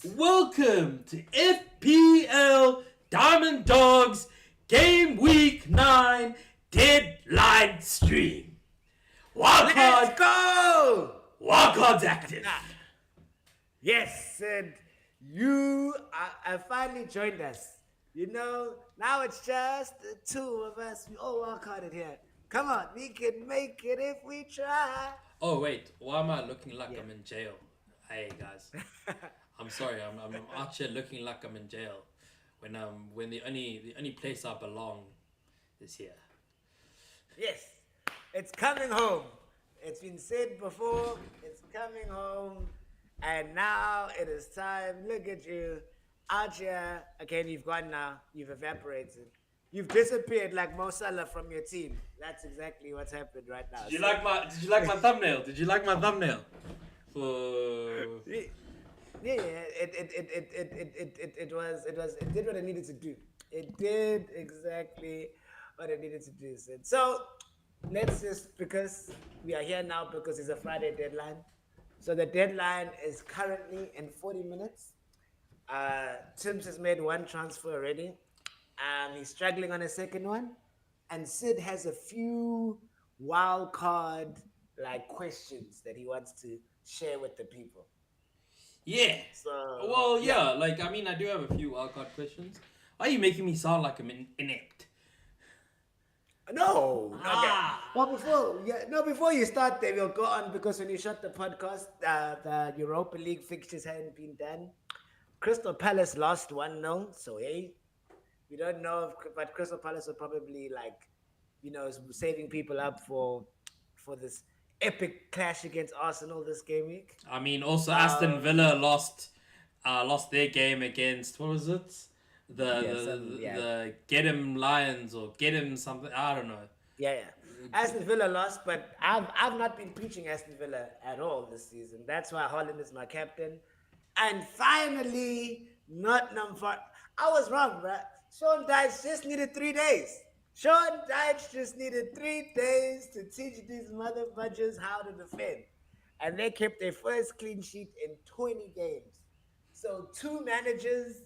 Welcome to FPL Diamond Dogs Game Week 9 Deadline Stream. Let's Wildcard, go! Wildcard's active. Yes, and you have finally joined us. Now it's just the two of us. We all work hard at here. Come on, we can make it if we try. Oh wait, why am I looking like Yeah. I'm in jail? Hey guys, I'm sorry. I'm out here looking like I'm in jail when the only place I belong is here. Yes, it's coming home. It's been said before, it's coming home. And now it is time. Look at you out here. Again, you've gone now. You've evaporated. You've disappeared like Mo Salah from your team. That's exactly what's happened right now. Did you like my thumbnail? Did you like my thumbnail? For Yeah, it did what it needed to do. It did exactly what it needed to do. So let's just, because we are here now because it's a Friday deadline. So the deadline is currently in 40 minutes. Tims has made one transfer already. He's struggling on a second one. And Sid has a few wild card like questions that he wants to share with the people. yeah. So Well, yeah. Like I mean, I do have a few wildcard questions. Why are you making me sound like I'm inept? No. Okay. Ah. Well, before you start there, we'll go on because when you shut the podcast, the Europa League fixtures hadn't been done. Crystal Palace lost 1-0, so hey, we don't know but Crystal Palace are probably saving people up for this epic clash against Arsenal this game week. I mean, also Aston Villa lost their game against what was it? The Get 'em Lions or Get 'em something. I don't know. Yeah. Aston Villa lost, but I've not been preaching Aston Villa at all this season. That's why Holland is my captain. And finally, Nottingham Forest. I was wrong, bro. Sean Dyche just needed 3 days. Sean Dyche just needed 3 days to teach these mother budgers how to defend. And they kept their first clean sheet in 20 games. So 2 managers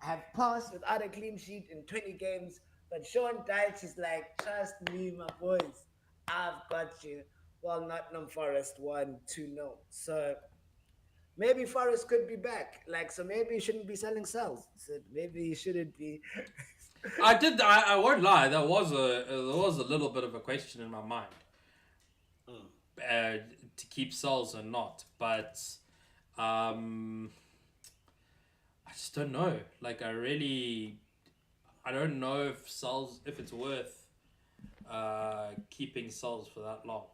have passed without a clean sheet in 20 games. But Sean Dyche is like, trust me, my boys. I've got you. Well, Nottingham Forest won 2-0. So maybe Forest could be back. So maybe he shouldn't be selling cells. So maybe he shouldn't be. I won't lie. There was a little bit of a question in my mind. To keep souls or not, but I just don't know. Like I don't know if it's worth keeping souls for that long.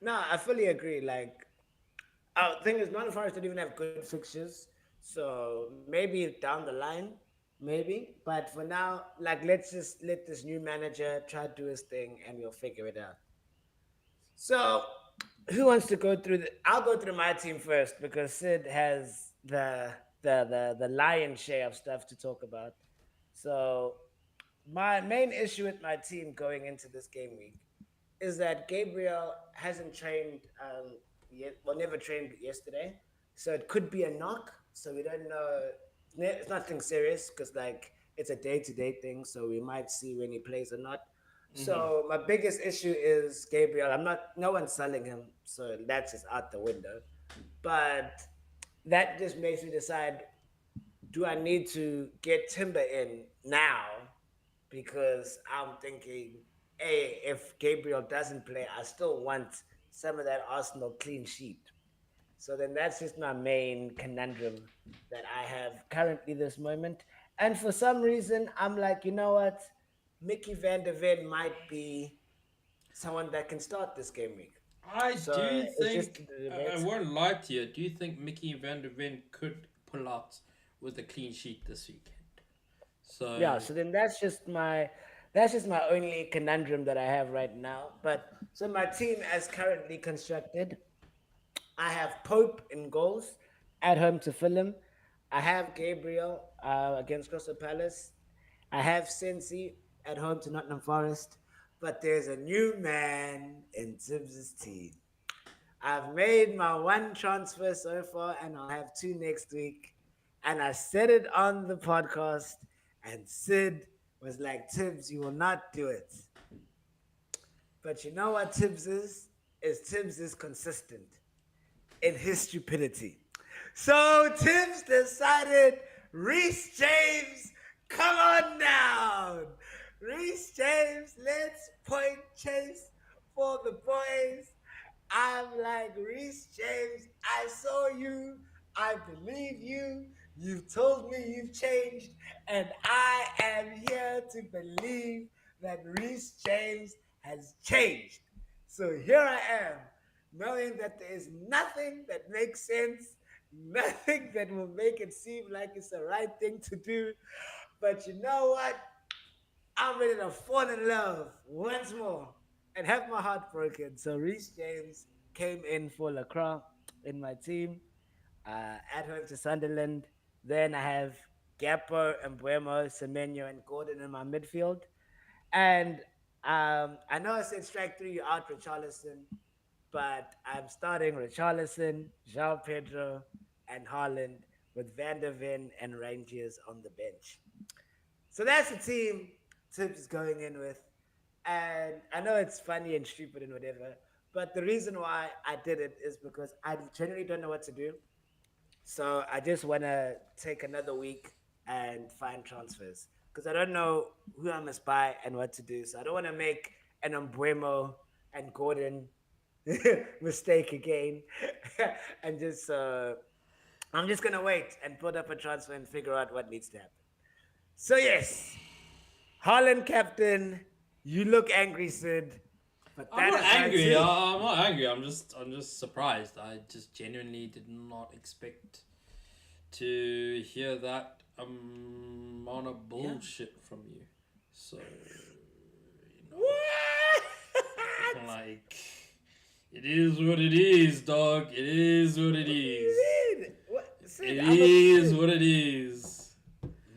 No, I fully agree. The thing is, Nottingham Forest don't even have good fixtures, so maybe down the line, maybe. But for now, let's just let this new manager try to do his thing, and we'll figure it out. So, who wants to go through I'll go through my team first because Sid has the lion's share of stuff to talk about. So, my main issue with my team going into this game week is that Gabriel hasn't trained yet. Well, never trained yesterday, so it could be a knock. So we don't know. It's nothing serious because it's a day-to-day thing. So we might see when he plays or not. So my biggest issue is Gabriel. No one's selling him, so that's just out the window. But that just makes me decide: do I need to get Timber in now? Because I'm thinking, hey, if Gabriel doesn't play, I still want some of that Arsenal clean sheet. So then that's just my main conundrum that I have currently this moment. And for some reason, I'm like, you know what? Mickey van der Ven might be someone that can start this game week. I So do it's just think I won't lie to you. Do you think Mickey van der Ven could pull out with a clean sheet this weekend? So yeah, so then that's just my only conundrum that I have right now. But so my team as currently constructed, I have Pope in goals at home to Fulham. I have Gabriel against Crystal Palace. I have Sensi at home to Nottingham Forest. But there's a new man in Tibbs' team. I've made my one transfer so far, and I'll have two next week. And I said it on the podcast, and Sid was like, Tibbs, you will not do it. But you know what Tibbs is? Tibbs is consistent in his stupidity. So Tibbs decided, Reese James, come on down. Reese James, let's point chase for the boys. I'm like, Reese James, I saw you. I believe you. You've told me you've changed. And I am here to believe that Reese James has changed. So here I am, knowing that there is nothing that makes sense, nothing that will make it seem like it's the right thing to do. But you know what? I'm ready to fall in love once more and have my heart broken. So Reese James came in for Lacroix in my team, at home to Sunderland. Then I have Gappo and Buemo, Semenyo, and Gordon in my midfield. And I know I said strike three, you out Richarlison, but I'm starting Richarlison, João Pedro, and Haaland with Van der Ven and Rangers on the bench. So that's the team Tibbs is going in with. And I know it's funny and stupid and whatever, but the reason why I did it is because I generally don't know what to do. So I just want to take another week and find transfers because I don't know who I must buy and what to do. So I don't want to make an Umbuemo and Gordon mistake again, and just I'm just gonna wait and put up a transfer and figure out what needs to happen. So yes, Holland captain, you look angry, Sid, but I'm that not is my angry. team. I'm not angry. I'm just surprised. I just genuinely did not expect to hear that amount of Yeah. bullshit from you. So What? like, it is what it is, dog. It is what it What do is. you mean? What, Sid? It I'm a is Sid. what it is.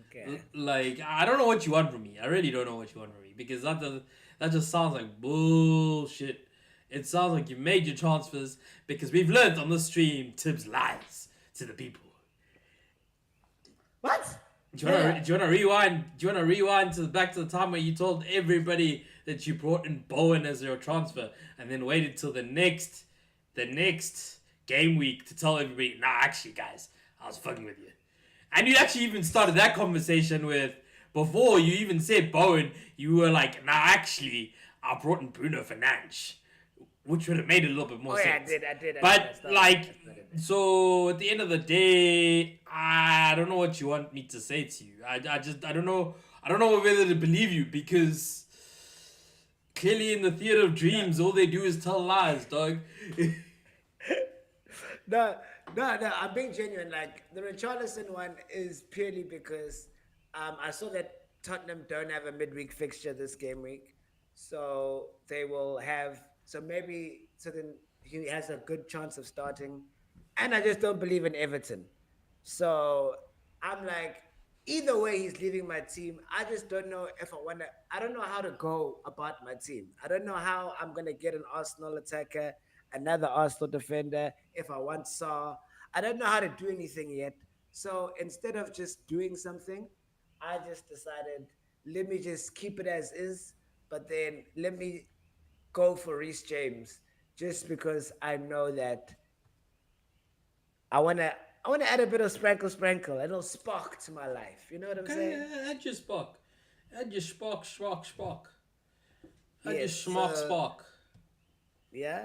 Okay. Like, I don't know what you want from me. I really don't know what you want from me because that just sounds like bullshit. It sounds like you made your transfers because we've learned on the stream Tibbs lies to the people. What? Do you wanna rewind? Do you wanna rewind to back to the time where you told everybody that you brought in Bowen as your transfer, and then waited till the next game week to tell everybody, nah, actually, guys, I was fucking with you, and you actually even started that conversation with before you even said Bowen, you were like, nah, actually, I brought in Bruno Fernandes, which would have made it a little bit more Oh yeah, sense. I did. But like, so at the end of the day, I don't know what you want me to say to you. I don't know. I don't know whether to believe you because clearly in the theater of dreams, all they do is tell lies, dog. No, no. I'm being genuine. Like the Richarlison one is purely because I saw that Tottenham don't have a midweek fixture this game week, so they will have. So maybe so then he has a good chance of starting, and I just don't believe in Everton. So I'm like, either way, he's leaving my team. I just don't know if I want to. I don't know how to go about my team. I don't know how I'm gonna get an Arsenal attacker, another Arsenal defender. If I want Saw, I don't know how to do anything yet. So instead of just doing something, I just decided let me just keep it as is. But then let me go for Reese James just because I know that I wanna I wanna add a bit of sprinkle, a little spark to my life. You know what I'm saying? Okay, add your Spock. Add your Spock. Add your Yes. schmuck Spock. Yeah.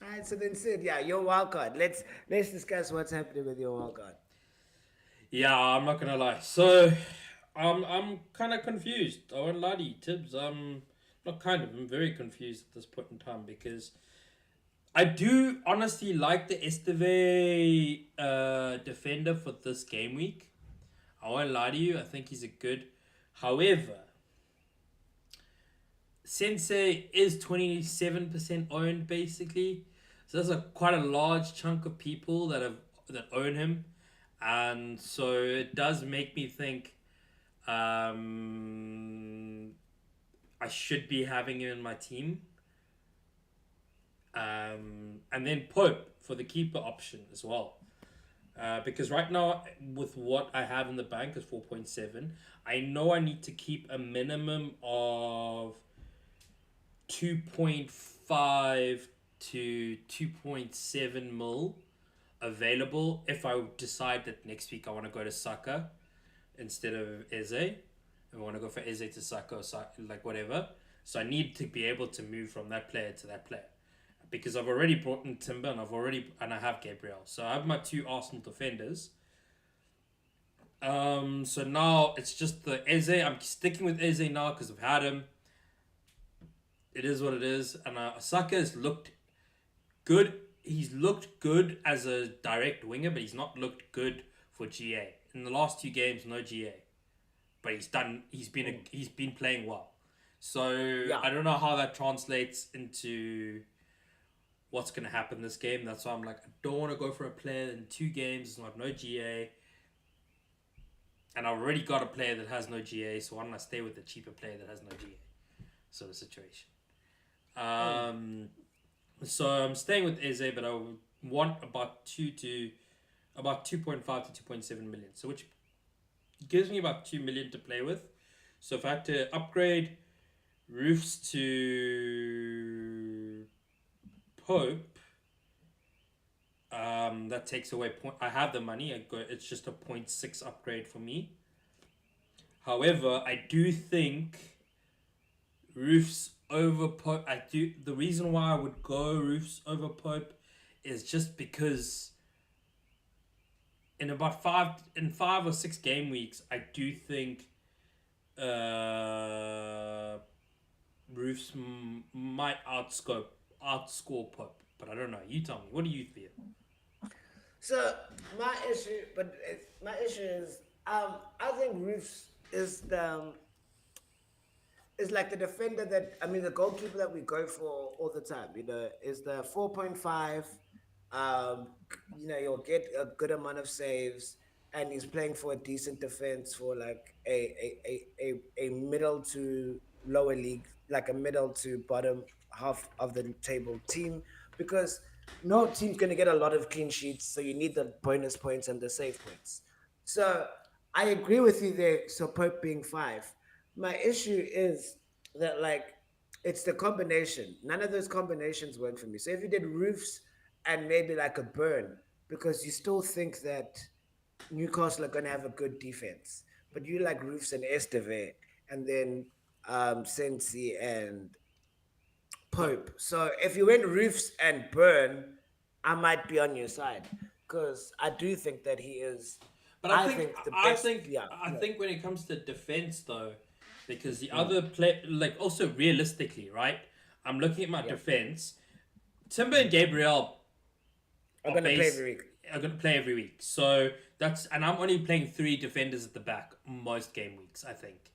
All right. So then, Sid, yeah, your wild card. Let's discuss what's happening with your wild card. Yeah, I'm not gonna lie. So, I'm kind of confused. I won't lie to you, Tibbs. I'm not kind of. I'm very confused at this point in time because I do honestly like the Esteve defender for this game week. I won't lie to you. I think he's a good. However, Sensei is 27% owned basically. So that's quite a large chunk of people that own him. And so it does make me think I should be having him in my team. And then Pope for the keeper option as well. Because right now, with what I have in the bank is 4.7, I know I need to keep a minimum of 2.5 to 2.7 mil available if I decide that next week I want to go to Saka instead of Eze. I want to go for Eze to Saka or like whatever. So I need to be able to move from that player to that player because I've already brought in Timber and I have Gabriel. So I have my two Arsenal defenders. So now it's just the Eze. I'm sticking with Eze now because I've had him. It is what it is, and Saka has looked good. He's looked good as a direct winger, but he's not looked good for GA in the last two games. No GA, but he's done. He's been playing well. So Yeah. I don't know how that translates into what's going to happen this game. That's why I'm like, I don't want to go for a player in two games. It's not no GA, and I already got a player that has no GA. So why don't I stay with the cheaper player that has no GA? Sort of situation. So I'm staying with Eze, but I would want about 2.5 to 2.7 million. So which gives me about 2 million to play with. So if I had to upgrade roofs to Pope, that takes away point. I have the money. It's just a 0.6 upgrade for me. However, I do think roofs over Pope. I do. The reason why I would go roofs over Pope is just because in 5 or 6 game weeks, I do think roofs might outscore Pope. But I don't know. You tell me. What do you feel? So my issue is, I think Roofs is like the defender that, I mean, the goalkeeper that we go for all the time. Is the 4.5. You'll get a good amount of saves, and he's playing for a decent defense for like a middle to lower league, like a middle to bottom half of the table team, because no team's going to get a lot of clean sheets, so you need the bonus points and the save points. So I agree with you there. So Pope being 5. My issue is that, like, it's the combination. None of those combinations work for me. So if you did Roofs and maybe like a Burn, because you still think that Newcastle are going to have a good defense, but you like Roofs and Esteve, and then Sensi and Pope. So if you went Roofs and Burn, I might be on your side, because I do think that he is. But I think the best. Yeah, I yeah, think when it comes to defense though, because the mm, other play like also realistically, right? I'm looking at my yeah. defense. Timber and Gabriel I'm are gonna play base every week. are going to play every week. So that's and I'm only playing 3 defenders at the back most game weeks. I think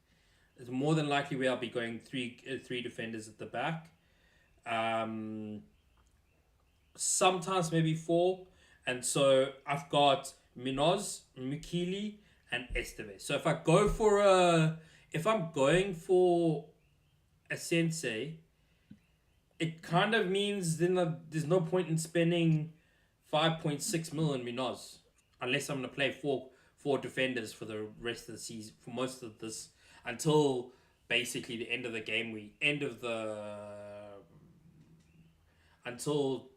it's more than likely where I'll be going three defenders at the back. Um, Sometimes maybe 4, and so I've got Minoz, Mukili, and Esteve. So if I'm going for a sensei, it kind of means then there's no point in spending 5.6 mil in Minoz unless I'm gonna play four defenders for the rest of the season for most of this until basically the end of the game week, end of the until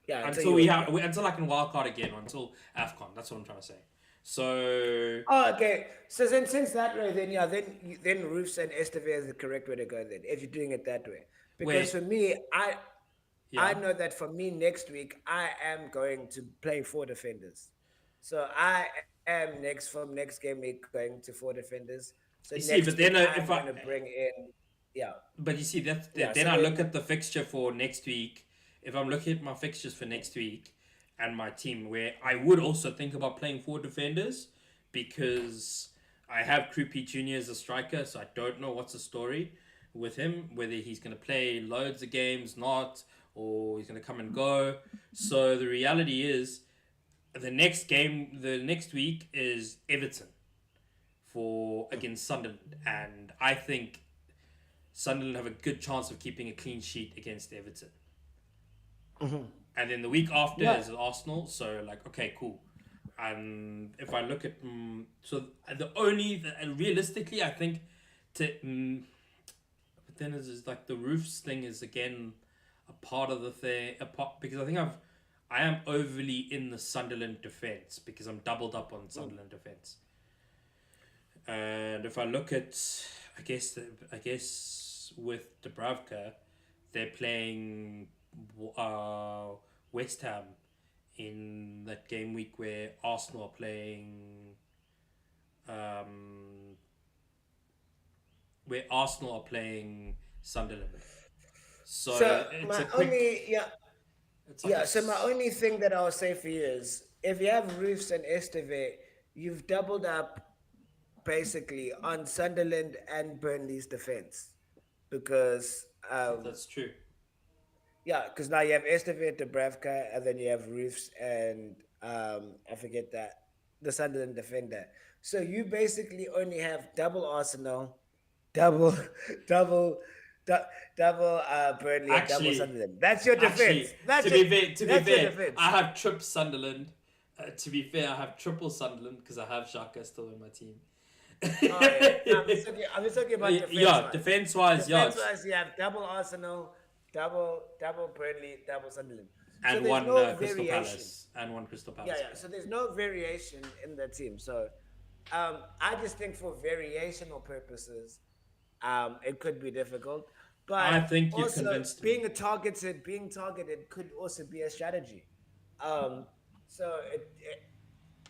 Yeah, until until you we win. have Yeah. until I can wildcard again or until AFCON. That's what I'm trying to say. So Oh, okay. So then, since that way, then yeah, then Roofs and Esteve is the correct way to go. Then, if you're doing it that way, because wait, for me, I yeah. know that for me next week I am going to play 4 defenders. So I am from next game week going to 4 defenders. So You see, next but week then I'm if going I to bring in, yeah, but you see that yeah. then So I look then at the fixture for next week. If I'm looking at my fixtures for next week and my team, where I would also think about playing 4 defenders because I have Krupi Junior as a striker, so I don't know what's the story with him, whether he's going to play loads of games, not, or he's going to come and go. So the reality is, the next week is Everton for against Sunderland, and I think Sunderland have a good chance of keeping a clean sheet against Everton. and then the week after Yeah. is Arsenal. So like, okay, cool. And if I look at so the only realistically, I think to but then it's like the roofs thing is again a part of the thing. A part because I am overly in the Sunderland defense because I'm doubled up on Mm. Sunderland defense. And if I look at, I guess with Dubravka, they're playing uh, West Ham in that game week where Arsenal are playing um, Sunderland. So So it's my a quick. only yeah It's like a. yeah. So my only thing that I'll say for you is if you have Roofs and Esteve, you've doubled up basically on Sunderland and Burnley's defense because That's true. yeah, because now you have Esteve, Dubravka, and then you have Roofs and I forget that the Sunderland defender. So you basically only have double Arsenal, double, double, du- double Burnley, and double Actually, Sunderland. That's your defense. actually, That's to your be fair, that's your defense. I have tripped Sunderland. To be fair, I have triple Sunderland because I have Xhaka still in my team. Oh yeah, no, I'm just talking about defense Yeah, wise. defense wise, yeah, Defense wise, you have double Arsenal, double Burnley, double Sunderland. So and there's one no Crystal variation. Palace and one Crystal Yeah, Palace yeah. player. So there's no variation in the team. So I just think for variational purposes, it could be difficult. I But think you've also convinced me. being targeted could also be a strategy. Um, so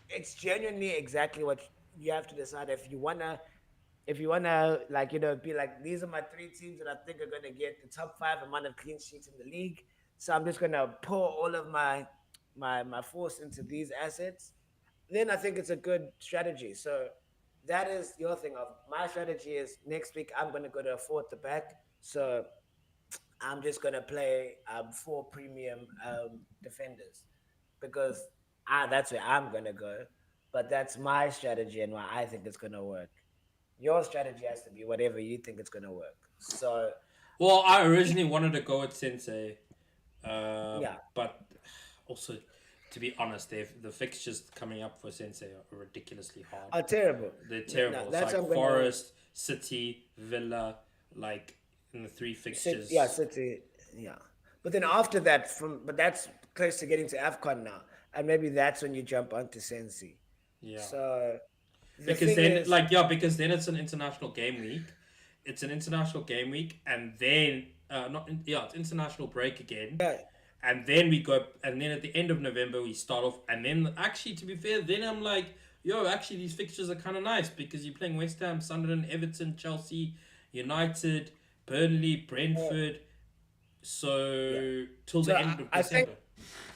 it's genuinely exactly what you have to decide if you wanna like be like these are my three teams that I think are gonna get the top five amount of clean sheets in the league. So I'm just gonna pour all of my force into these assets. Then I think it's a good strategy. So that is your thing. Of my strategy is next week I'm gonna go to a four at the back. So I'm just gonna play four premium defenders because that's where I'm gonna go. But that's my strategy and why I think it's gonna work. Your strategy has to be whatever you think it's gonna work. So Well, I originally wanted to go with Sensei, yeah, but also, to be honest, the fixtures coming up for Sensei are ridiculously hard. are terrible. They're No, terrible. It's that's like I'm gonna Forest, City, Villa, like in the three sit. Yeah, fixtures. City. Yeah, but then after that, but that's close to getting to Afcon now, and maybe that's when you jump onto Sensi. Yeah. So the Because thing then is, like yeah, because then it's an international game week. It's an international game week and then not yeah, it's international break again. yeah, And then we go and then at the end of November we start off and then actually to be fair, then I'm like, yo, actually these fixtures are kinda nice because you're playing West Ham, Sunderland, Everton, Chelsea, United, Burnley, uh, Brentford. yeah. So till So the end of I think December.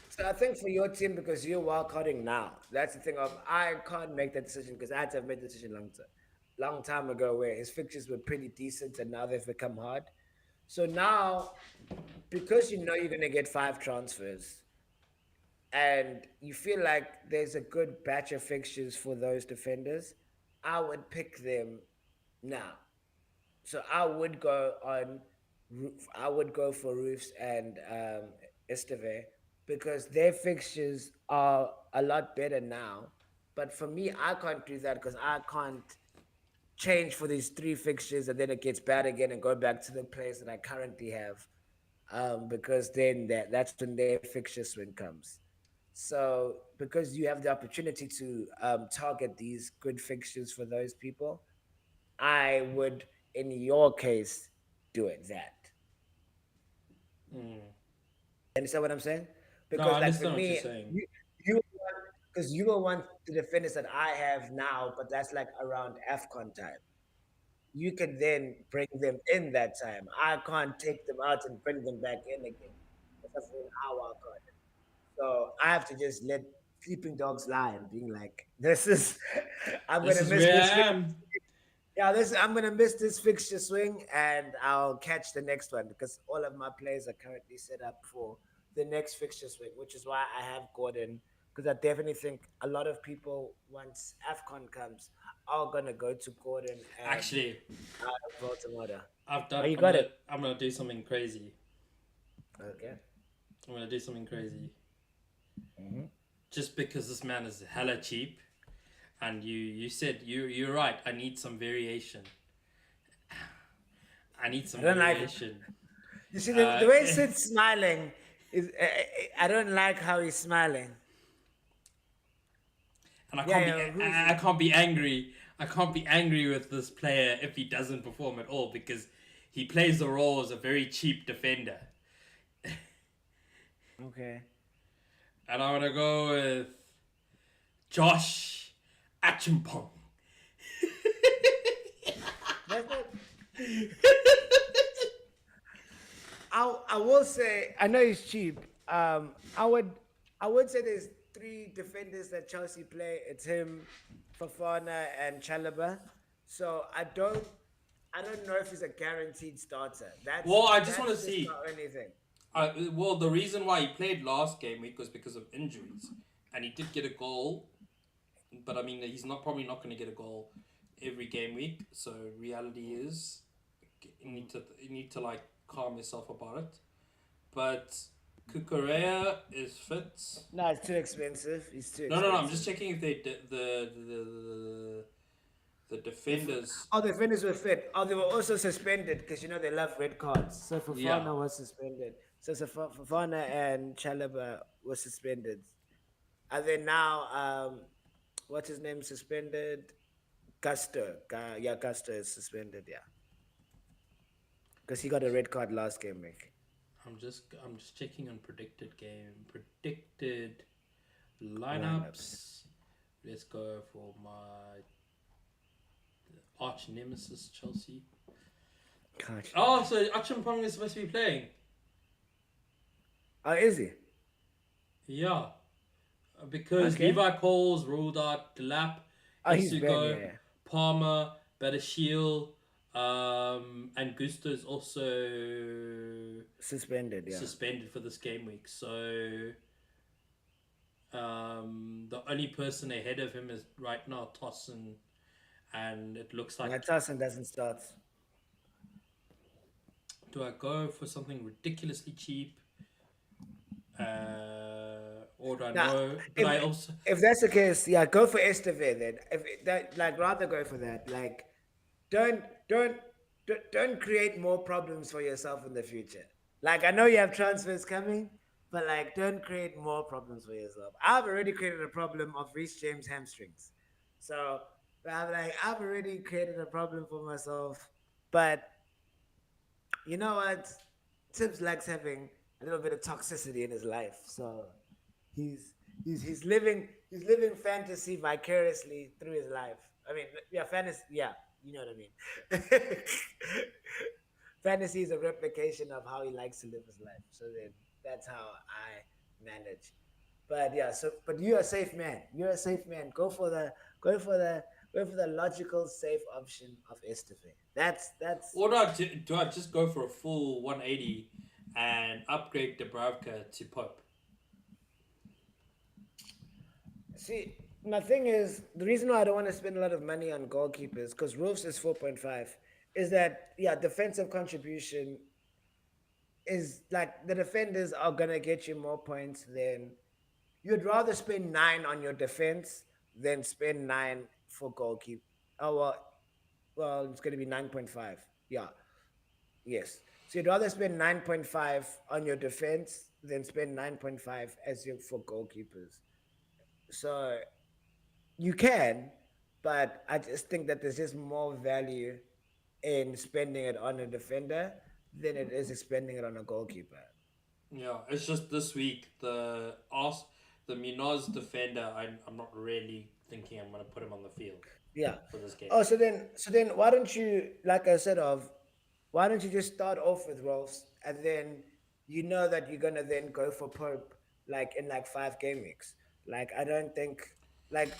so. I think for your team because you're wildcarding now. That's the thing of I can't make that decision because I had to have made the decision long time ago where his fixtures were pretty decent and now they've become hard. So now because you know you're gonna get five transfers and you feel like there's a good batch of fixtures for those defenders, I would pick them now. So I would go for Roofs and Esteve because their fixtures are a lot better now. But for me, I can't do that because I can't change for these three fixtures and then it gets bad again and go back to the players that I currently have. Because then that's when their fixture swing comes. So because you have the opportunity to target these good fixtures for those people, I would, in your case, do it that. Mm. You understand what I'm saying? No, I Because like for understand what you're me, saying. you because you will want the defenders that I have now, but that's like around AFCON time. You could then bring them in that time. I can't take them out and bring them back in again. That's an hour card. So I have to just let sleeping dogs lie and being like, this is I'm This gonna is miss where this I fixture. am. Yeah, this I'm gonna miss this fixture swing and I'll catch the next one because all of my players are currently set up for the next fixture swing, which is why I have Gordon because I definitely think a lot of people once AFCON comes are gonna go to Gordon and Actually, Baltimore. I've Oh, done. you got it. I'm gonna do something crazy. Okay. I'm gonna do something crazy. Mm-hmm. Just because this man is hella cheap, and you said you're right. I need some variation. I need I some don't like it. variation. You see, the Uh, way Sid's smiling is, I don't like how he's smiling. and Yeah, yeah, who's I it? can't be angry. I can't be angry with this player if he doesn't perform at all because he plays the role as a very cheap defender. Okay. And I want to go with Josh Achimpong. That's not. I will say I know he's cheap. I would say there's three defenders that Chelsea play. It's him, Fafana, and Chalaba. So I don't know if he's a guaranteed starter. That's Well, I just want to that's just see. my only thing. Well, the reason why he played last game week was because of injuries, and he did get a goal. But I mean, he's not probably not going to get a goal every game week. So reality is, you need to like calm yourself about it. But Kukurea is fit. No, it's too expensive. He's too No, no, no. I'm just expensive. checking if the If, defenders. oh, the defenders were fit. Oh, they were also suspended because they love red cards. So Yeah. Fafana was suspended. So Fafana and Chalaba were suspended. And then now, what's his name suspended? Gusto. Yeah, Gusto is suspended. Yeah, because he got a red card last game week. I'm just checking on predicted Lineups. lineups. Let's go for my arch nemesis Chelsea. Gosh. Oh, so Achimpong is supposed to be playing. Oh, is he? Yeah, because Okay. Levi Coles ruled out Delap, Oh, he's Ben. Yeah, Isugo, yeah. Palmer, Badashiel, and Gusto is also Suspended. Yeah. suspended for this game week. So the only person ahead of him is right now Tossin, and it looks like Yeah, Tyson doesn't start. do I go for something ridiculously cheap, or do I Now, know? But if I also if that's the case, yeah, go for Esteve then. If rather go for that. Like, don't don't don't create more problems for yourself in the future. Like, I know you have transfers coming, but like, don't create more problems for yourself. I've already created a problem of Reece James hamstrings, so I've already created a problem for myself. But you know what? Tibbs likes having a little bit of toxicity in his life, so he's he's living fantasy vicariously through his life. I mean, yeah, fantasy. Yeah, you know what I mean. Fantasy is a replication of how he likes to live his life. So then that's how I manage. But yeah, but you're a safe man. You're a safe man. Go for the go for the logical safe option of Estefan. That's or do I just go for a full 180 and upgrade Dubravka to Pope? See, my thing is the reason why I don't want to spend a lot of money on goalkeepers because Wolves is 4.5 is that yeah, defensive contribution is like the defenders are gonna get you more points than you'd rather spend 9 on your defense than spend 9 for goalkeeper. Oh well, it's gonna be 9.5. Yeah, yes. So you'd rather spend 9.5 on your defense than spend 9.5 as your for goalkeepers. So you can, but I just think that there's just more value in spending it on a defender than it is spending it on a goalkeeper. Yeah, it's just this week the Munoz defender. I'm not really thinking I'm gonna put him on the field Yeah. for this game. Oh, so then why don't you, like I said, why don't you just start off with Rolfs and then you know that you're gonna then go for Pope like in like 5 game weeks. Like I don't think like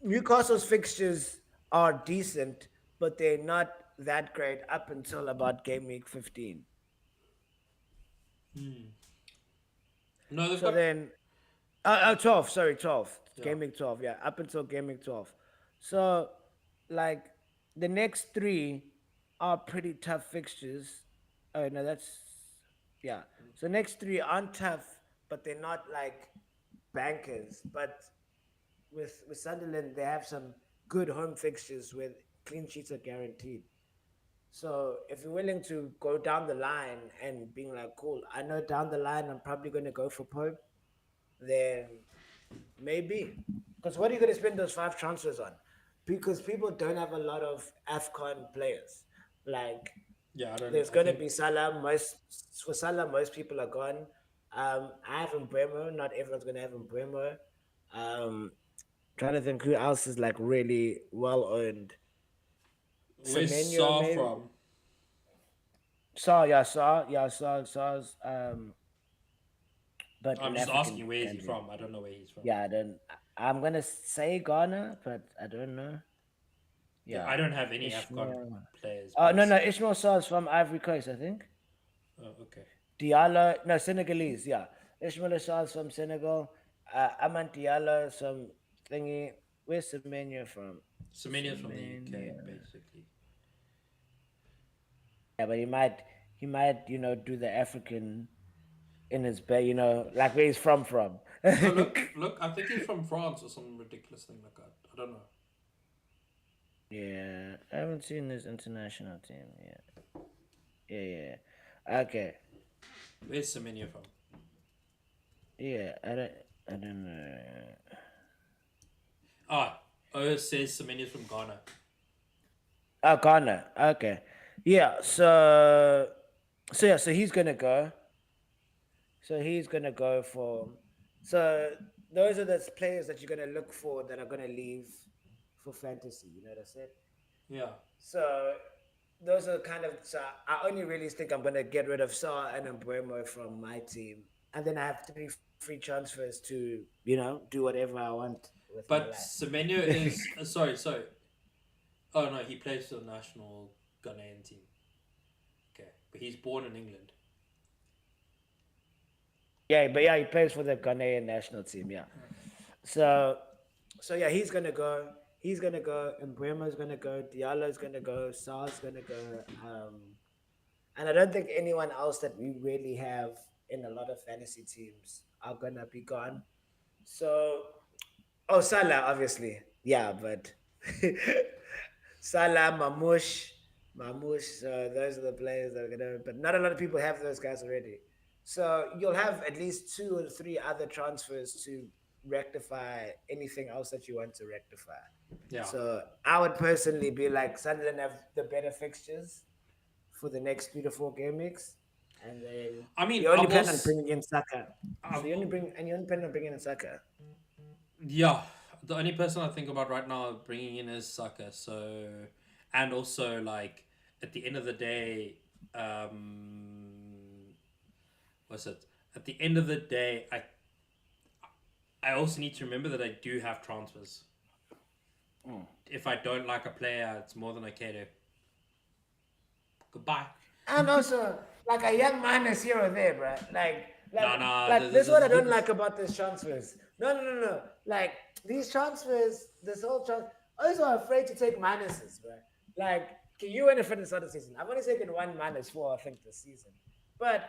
Newcastle's fixtures are decent, but they're not that great up until about game week 15. No, they've So got then 12, sorry, 12. yeah. Gaming 12, yeah, up until gaming 12. So, like, the next three are pretty tough fixtures. Oh, no, that's, yeah. So, next three aren't tough, but they're not like bankers. But with Sunderland, they have some good home fixtures where clean sheets are guaranteed. So if you're willing to go down the line and being like, cool, I know down the line I'm probably going to go for Pope, then maybe. Because what are you going to spend those five transfers on? Because people don't have a lot of AFCON players. Like, Yeah, I don't. there's I going to think be Salah. For Salah, most people are gone. I have Bremo. Not everyone's going to have Bremo. Um, trying to think who else is like really well owned. where's Semenyo, Saw maybe. from? Saw's but I'm in just African asking where is he country. from. I don't know where he's from. Yeah, I don't. I'm gonna say Ghana, but I don't know. I Yeah, don't have any Afghan Ishmael. players Oh no, based. no, Ishmael Saw's from Ivory Coast, I think. Oh, okay. Diallo, no, Senegalese. Yeah, Ishmael Saw's from Senegal. Amant Diallo is from thingy. Where's Semenyo from? Semenia's from the UK, Semenyo. basically. Yeah, but he might, do the African in his bay, like where he's from. Oh, look! I think he's from France or some ridiculous thing like that. I don't know. Yeah, I haven't seen his international team yet. Yeah. Okay. Where's Semenia from? Yeah, I don't know. Oh, it says Semenia's from Ghana. Oh, Ghana. Okay. Yeah. So he's gonna go. So he's gonna go for. So those are the players that you're gonna look for that are gonna leave for fantasy. You know what I said? Yeah. So those are kind of. So I only really think I'm gonna get rid of Saw and Mbuemo from my team, and then I have three free transfers to do whatever I want with my But life. Semenya is sorry. Oh no, he plays for the national Ghanaian team. Okay, but he's born in England. Yeah, but yeah, he plays for the Ghanaian national team. Yeah. So, so yeah, he's gonna go. He's gonna go. Mbuemo's gonna go. Diallo's gonna go. Sa's gonna go. And I don't think anyone else that we really have in a lot of fantasy teams are gonna be gone. So, oh, Salah, obviously, yeah, but Salah, Mamush. So those are the players that are gonna. But not a lot of people have those guys already. So you'll have at least two or three other transfers to rectify anything else that you want to rectify. Yeah. So I would personally be like Sunderland have the better fixtures for the next 3 to 4 game weeks, and then I mean, you only I've plan on also, bringing in Saka. So I've, you only plan on bringing in Saka. yeah. The only person I think about right now bringing in is Saka. So, and also like at the end of the day, what's it? At the end of the day, I also need to remember that I do have transfers. If I don't like a player, it's more than okay to goodbye. And also, like a young man is here or there, bro. Nah. This is what I don't like about these transfers. No. Like these transfers, this whole transfer. Also, I'm afraid to take minuses, bro. Like, can you win it for the start of the season? I've only taken one -4, I think, this season. But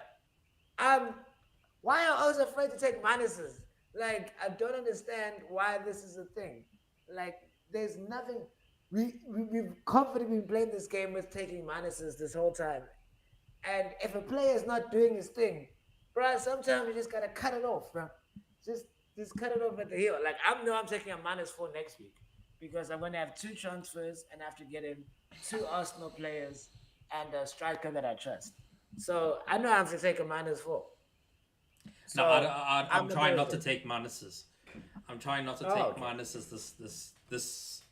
why are I also afraid to take minuses? Like, I don't understand why this is a thing. Like, there's nothing. We've confidently been playing this game with taking minuses this whole time. And if a player is not doing his thing, bro, sometimes you just gotta cut it off, bro. Just just cut it off at the heel. Like I'm taking a -4 next week because I'm gonna have 2 transfers and I have to get in 2 Arsenal players and a striker that I trust. So I know I have to take a -4. No, So I'm I'm the trying not to person. take minuses. I'm trying not to Oh, take okay. minuses this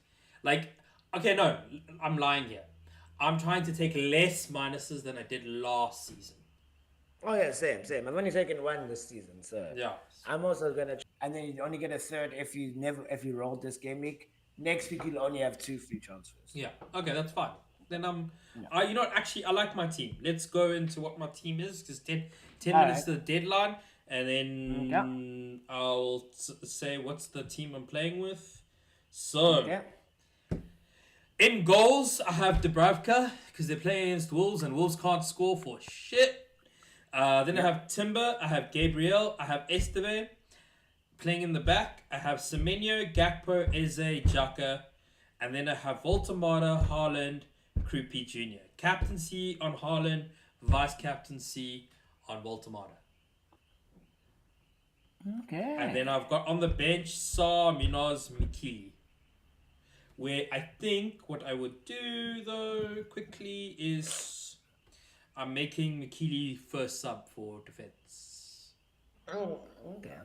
like okay, no, I'm lying here. I'm trying to take less minuses than I did last season. Oh yeah, same. I've only taken one this season, so Yeah. I'm also gonna. And then you only get a third if you rolled this game week. Next week you'll only have 2 free transfers. Yeah. Okay, that's fine. Then Yeah. you know what, actually I like my team. Let's go into what my team is because 10 All minutes right. to the deadline and Yeah. then I'll say what's the team I'm playing with. So, Okay. in goals, I have Dubravka because they're playing against Wolves and Wolves can't score for shit. Then I Yep. have Timber. I have Gabriel. I have Esteve playing in the back. I have Semenyo, Gakpo, Eze, Jaka. And then I have Voltamata, Haaland, Krupi Jr. Captaincy on Haaland, vice captaincy on Voltamata. And then Okay. I've got on the bench Sa, Minaz, Mikili. Where I think what I would do though quickly is I'm making Mikili first sub for defense. Oh, okay.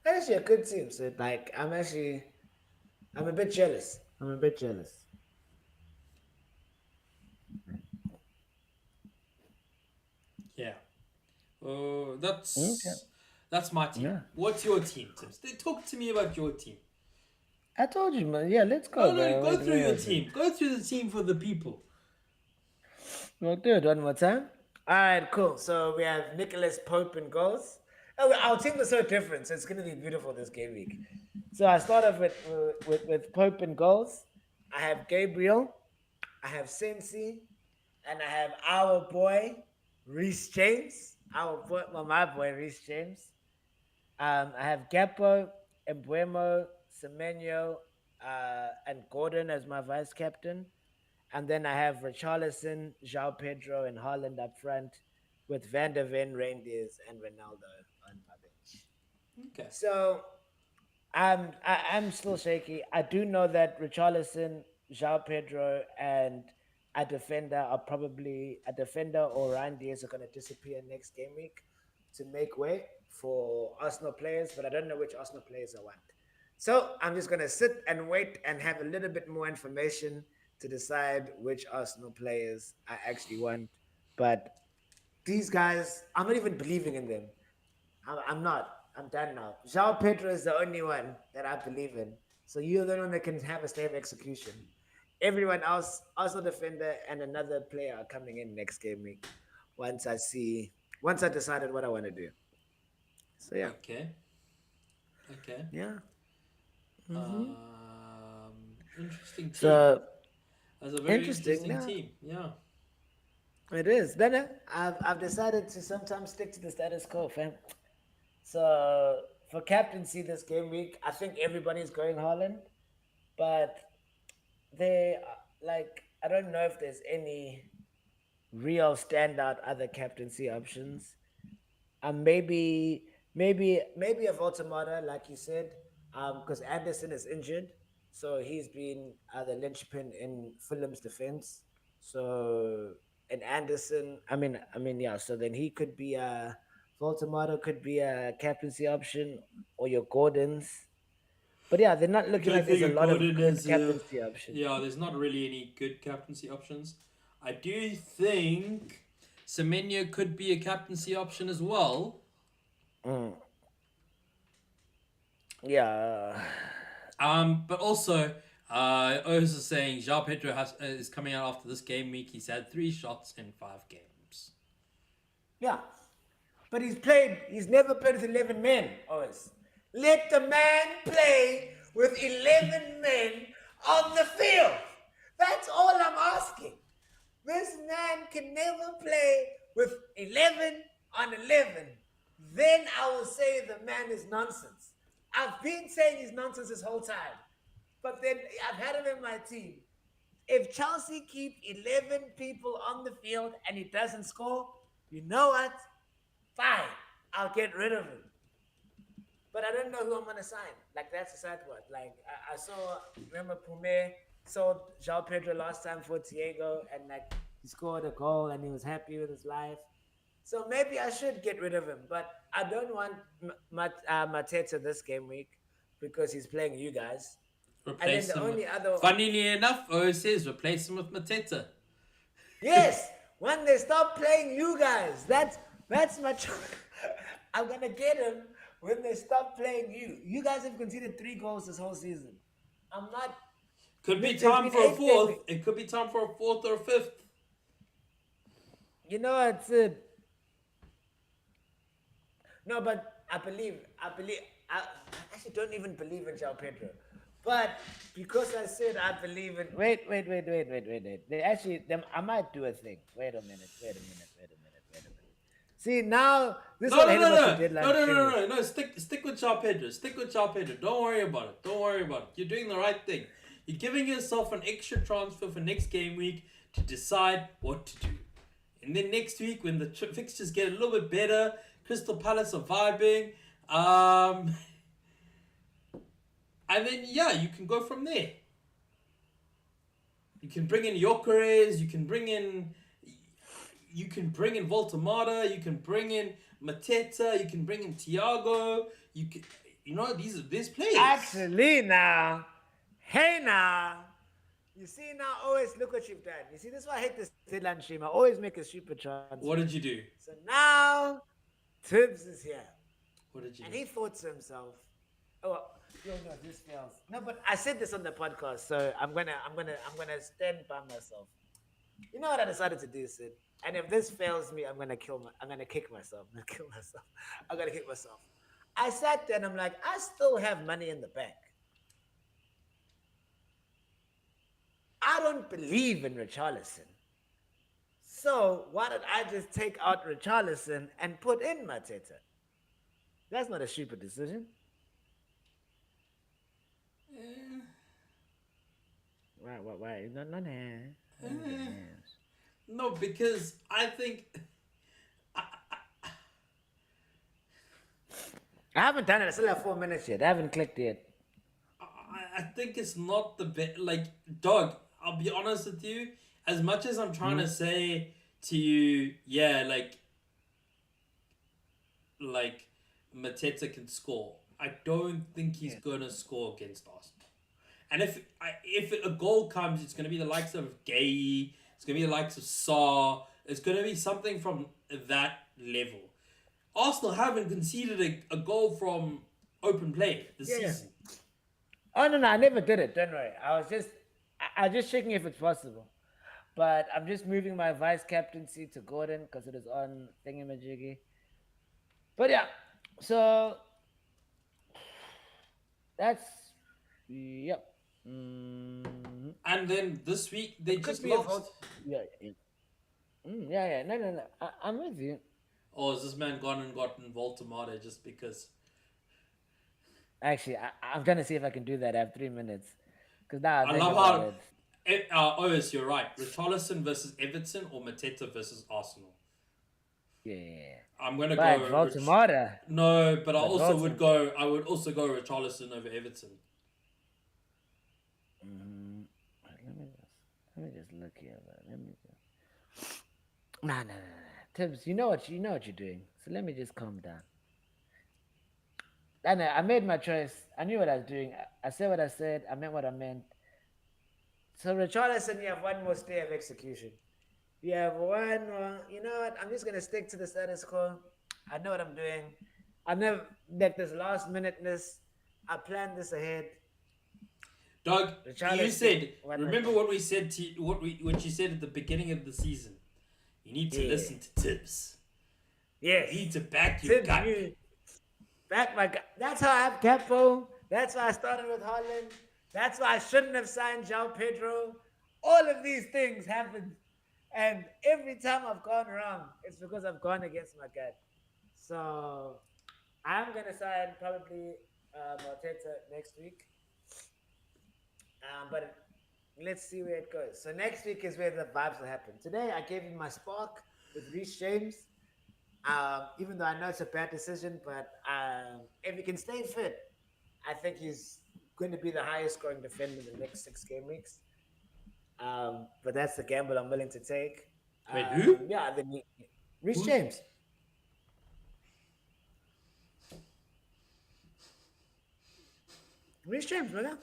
That's actually a good team. So like, I'm a bit jealous. I'm a bit jealous. Yeah. Okay. That's my team. Yeah. What's your team, Tim? Talk to me about your team. I told you, man. Yeah, let's No, go, no, bro. go Wait, through where your is it? team. Go through the team for the people. We'll do it one more time. All right, cool. So we have Nicholas Pope in goals. Oh, our team is so different, so it's gonna be beautiful this game week. So I start off with Pope in goals. I have Gabriel, I have Sensi, and I have our boy Reese James. Our boy, well, my boy Reese James. I have Gapo, Embuemo, Semenyo, and Gordon as my vice captain. And then I have Richarlison, João Pedro, and Haaland up front with Van der Ven, Reindeers, and Ronaldo on my bench. Okay. So I'm still shaky. I do know that Richarlison, João Pedro, and a defender or Ryan Diaz are going to disappear next game week to make way for Arsenal players, but I don't know which Arsenal players I want. So I'm just going to sit and wait and have a little bit more information to decide which Arsenal players I actually want. But these guys, I'm not even believing in them. I'm not. I'm done now. João Pedro is the only one that I believe in. So you're the only one that can have a stay of execution. Everyone else, Arsenal defender and another player are coming in next game week. Once I decided what I want to do. So yeah, Okay. Okay. yeah. Interesting team. So That's a very interesting. interesting Now team. Yeah. it is. Then I've decided to sometimes stick to the status quo, fam. So for captaincy this game week, I think everybody's going Holland, but they like I don't know if there's any real standout other captaincy options. Maybe a Voltamata, like you said, because Anderson is injured, so he's been the linchpin in Fulham's defense. So and Anderson, yeah. So then he could be a Voltamata could be a captaincy option, or your Gordons. But yeah, they're not I looking don't like there's a think lot of Gordon good is. captaincy options. Yeah, there's not really any good captaincy options. I do think Semenyo could be a captaincy option as well. Mm. Yeah. But also, Oz is saying João Pedro is coming out after this game week. He's had 3 shots in 5 games. Yeah. But he's never played with 11 men, always. Let the man play with 11 men on the field. That's all I'm asking. This man can never play with 11 on 11. Then I will say the man is nonsense. I've been saying he's nonsense this whole time. But then I've had him in my team. If Chelsea keep 11 people on the field and he doesn't score, you know what? Fine, I'll get rid of him. But I don't know who I'm gonna sign. Like that's the sad part. Like I saw, remember Pume sold João Pedro last time for Diego, and like he scored a goal and he was happy with his life. So maybe I should get rid of him. But I don't want Mateta this game week because he's playing you guys. And then Replace the him. only other Funnily enough, Oz says replace him with Mateta. yes, when they stop playing you guys, that's my choice. I'm gonna get him when they stop playing you. You guys have conceded 3 goals this whole season. I'm not. Could be There's time been for a 8 games. fourth. It could be time for a fourth or a fifth. You know what, Sid? No, but I actually don't even believe in João Pedro. But because I said I believe in. Wait. They actually, I might do a thing. Wait a minute. See now, this is No, what I no, hate no, about your no, deadline no, no, no, streaming. no, no. Stick with Joao Pedro. Stick with Joao Pedro. Don't worry about it. Don't worry about it. You're doing the right thing. You're giving yourself an extra transfer for next game week to decide what to do. And then next week, when the fixtures get a little bit better, Crystal Palace are vibing. And then yeah, you can go from there. You can bring in Jokeres. You can bring in Voltamata. You can bring in Mateta. You can bring in Thiago. These players. Actually, now, hey now, you see now, always look what you've done. You see, this is why I hate this deadline stream. I always make a stupid transfer. What did you do? So now, Tibbs is here, What did you and do? he thought to himself, "Oh, yo, no, this fails." No, but I said this on the podcast, so I'm gonna stand by myself. You know what I decided to do, Sid? And if this fails me, I'm gonna kick myself. I'm gonna kill myself. I'm gonna kick myself. I sat there and I'm like, I still have money in the bank. I don't believe in Richarlison. So why don't I just take out Richarlison and put in Mateta? That's not a stupid decision. Eh, Why? No. no, because I think I haven't done it. I still have 4 minutes yet. I haven't clicked yet. I think it's not the best. Like, dog, I'll be honest with you. As much as I'm trying to say to you, yeah, like Mateta can score. I don't think he's gonna score against Arsenal. And if a goal comes, it's gonna be the likes of Gay. It's gonna be the likes of Saar. It's gonna be something from that level. Arsenal haven't conceded a goal from open play this season. Oh no, I never did it. Don't worry. I was just checking if it's possible. But I'm just moving my vice captaincy to Gordon because it is on thingamajiggy. But yeah, so that's yep. And then this week they Could just be a lost. vote. Yeah. Yeah. No. I'm with you. Or has this man gone and gotten Voltamata just because? Actually, I'm trying to see if I can do that. I have 3 minutes. Because now I I think love about how. it. Ois, you're right. Richarlison versus Everton or Mateta versus Arsenal. Yeah. I'm gonna But go. Voltamata. No, but I But also would Volta- go. I would also go Richarlison over Everton. Let me just look here. Let me just. Nah. Tibbs, you know what you're doing. So let me just calm down. I know. I made my choice. I knew what I was doing. I said what I said. I meant what I meant. So Richarlison, you have one more stay of execution. You have one more. You know what? I'm just gonna stick to the status quo. I know what I'm doing. I never like this last minuteness. I planned this ahead. Doug, you Richarlison, said. one Remember more. what we said to you, what you said at the beginning of the season. You need to Yeah. listen to tips. Yes. You need to back your Tibbs, gut. back my gut. That's how I have Capo. That's why I started with Holland. That's why I shouldn't have signed João Pedro. All of these things happened. And every time I've gone wrong, it's because I've gone against my gut. So I'm going to sign probably Mateta next week. But let's see where it goes. So next week is where the vibes will happen. Today I gave him my spark with Reece James. Even though I know it's a bad decision, but if he can stay fit, I think he's going to be the highest scoring defender in the next 6 game weeks. But that's the gamble I'm willing to take. Wait, who? Yeah, then Reece Who's- James. Reece James, brother.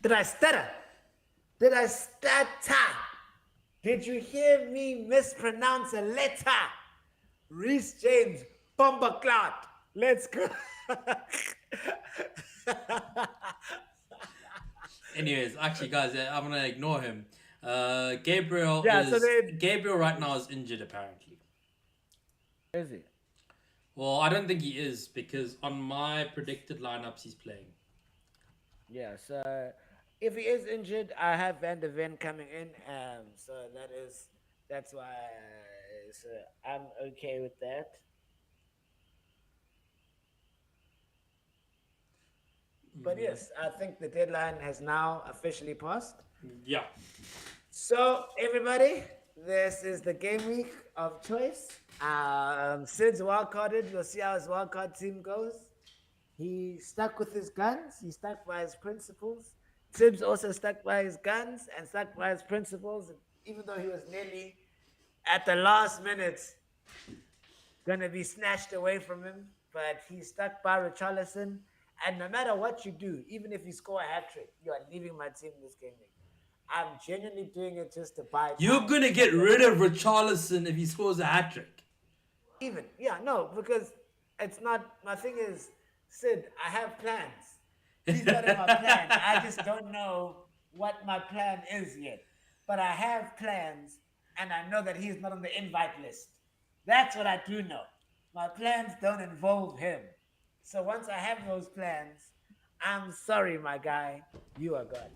Did I stutter? Did I stutter? Did you hear me mispronounce a letter? Reece James, Bomber Clout. Let's go. Anyways, actually, guys, I'm gonna ignore him. Gabriel Yeah, is so then- Gabriel right now is injured apparently. Is he? Well, I don't think he is because on my predicted lineups he's playing. Yeah, so if he is injured, I have Van de Ven coming in. So that's why So I'm okay with that. But yes, I think the deadline has now officially passed. Yeah. So everybody, this is the game week of choice. Sid's wildcarded. We'll see how his wildcard team goes. He stuck with his guns. He stuck by his principles. Tibbs also stuck by his guns and stuck by his principles, even though he was nearly at the last minute gonna be snatched away from him. But he stuck by Richarlison. And no matter what you do, even if you score a hat trick, you are leaving my team this game week. I'm genuinely doing it just to buy time. You're gonna get rid of Richarlison if he scores a hat trick. Even, yeah, no, because it's not, my thing is, Sid, I have plans. He's not in my plan. I just don't know what my plan is yet. But I have plans, and I know that he's not on the invite list. That's what I do know. My plans don't involve him. So once I have those plans, I'm sorry, my guy, you are gone.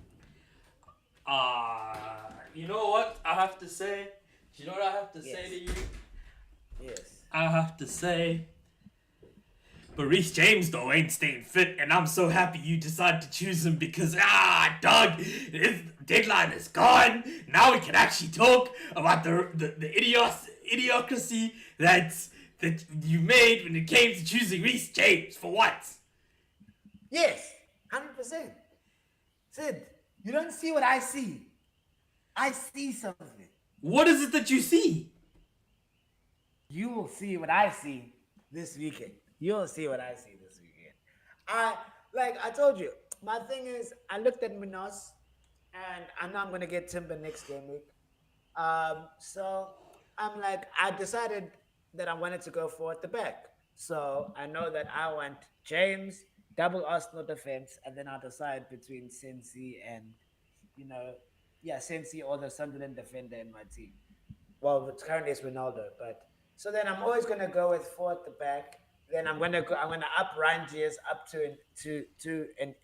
You know what I have to say? Do you know what I have to say Yes. to you? Yes. I have to say, but Reece James though ain't staying fit, and I'm so happy you decided to choose him because dog, his deadline is gone. Now we can actually talk about the idiocracy that you made when it came to choosing Reece James for what? Yes, 100%. Sid, you don't see what I see. I see something. What is it that you see? You will see what I see this weekend. You'll see what I see this weekend. I told you, my thing is, I looked at Minos, and I know I'm gonna get Timber next game week. So I'm like, I decided that I wanted to go for at the back. So I know that I want James, double Arsenal defense, and then I'll decide between Sensi and, Sensi or the Sunderland defender in my team. Well, currently it's Ronaldo, but so then I'm always gonna go with four at the back. Then I'm gonna up Rangers up to an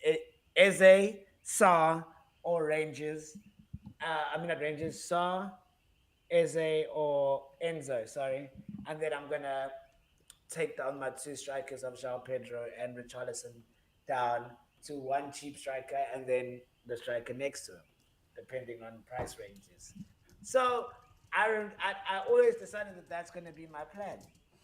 Eze, Saw, or Rangers. Not Rangers, Saw, Eze, or Enzo. Sorry, and then I'm gonna take down my two strikers of João Pedro and Richarlison down to one cheap striker and then the striker next to him, depending on price ranges. So I always decided that that's going to be my plan.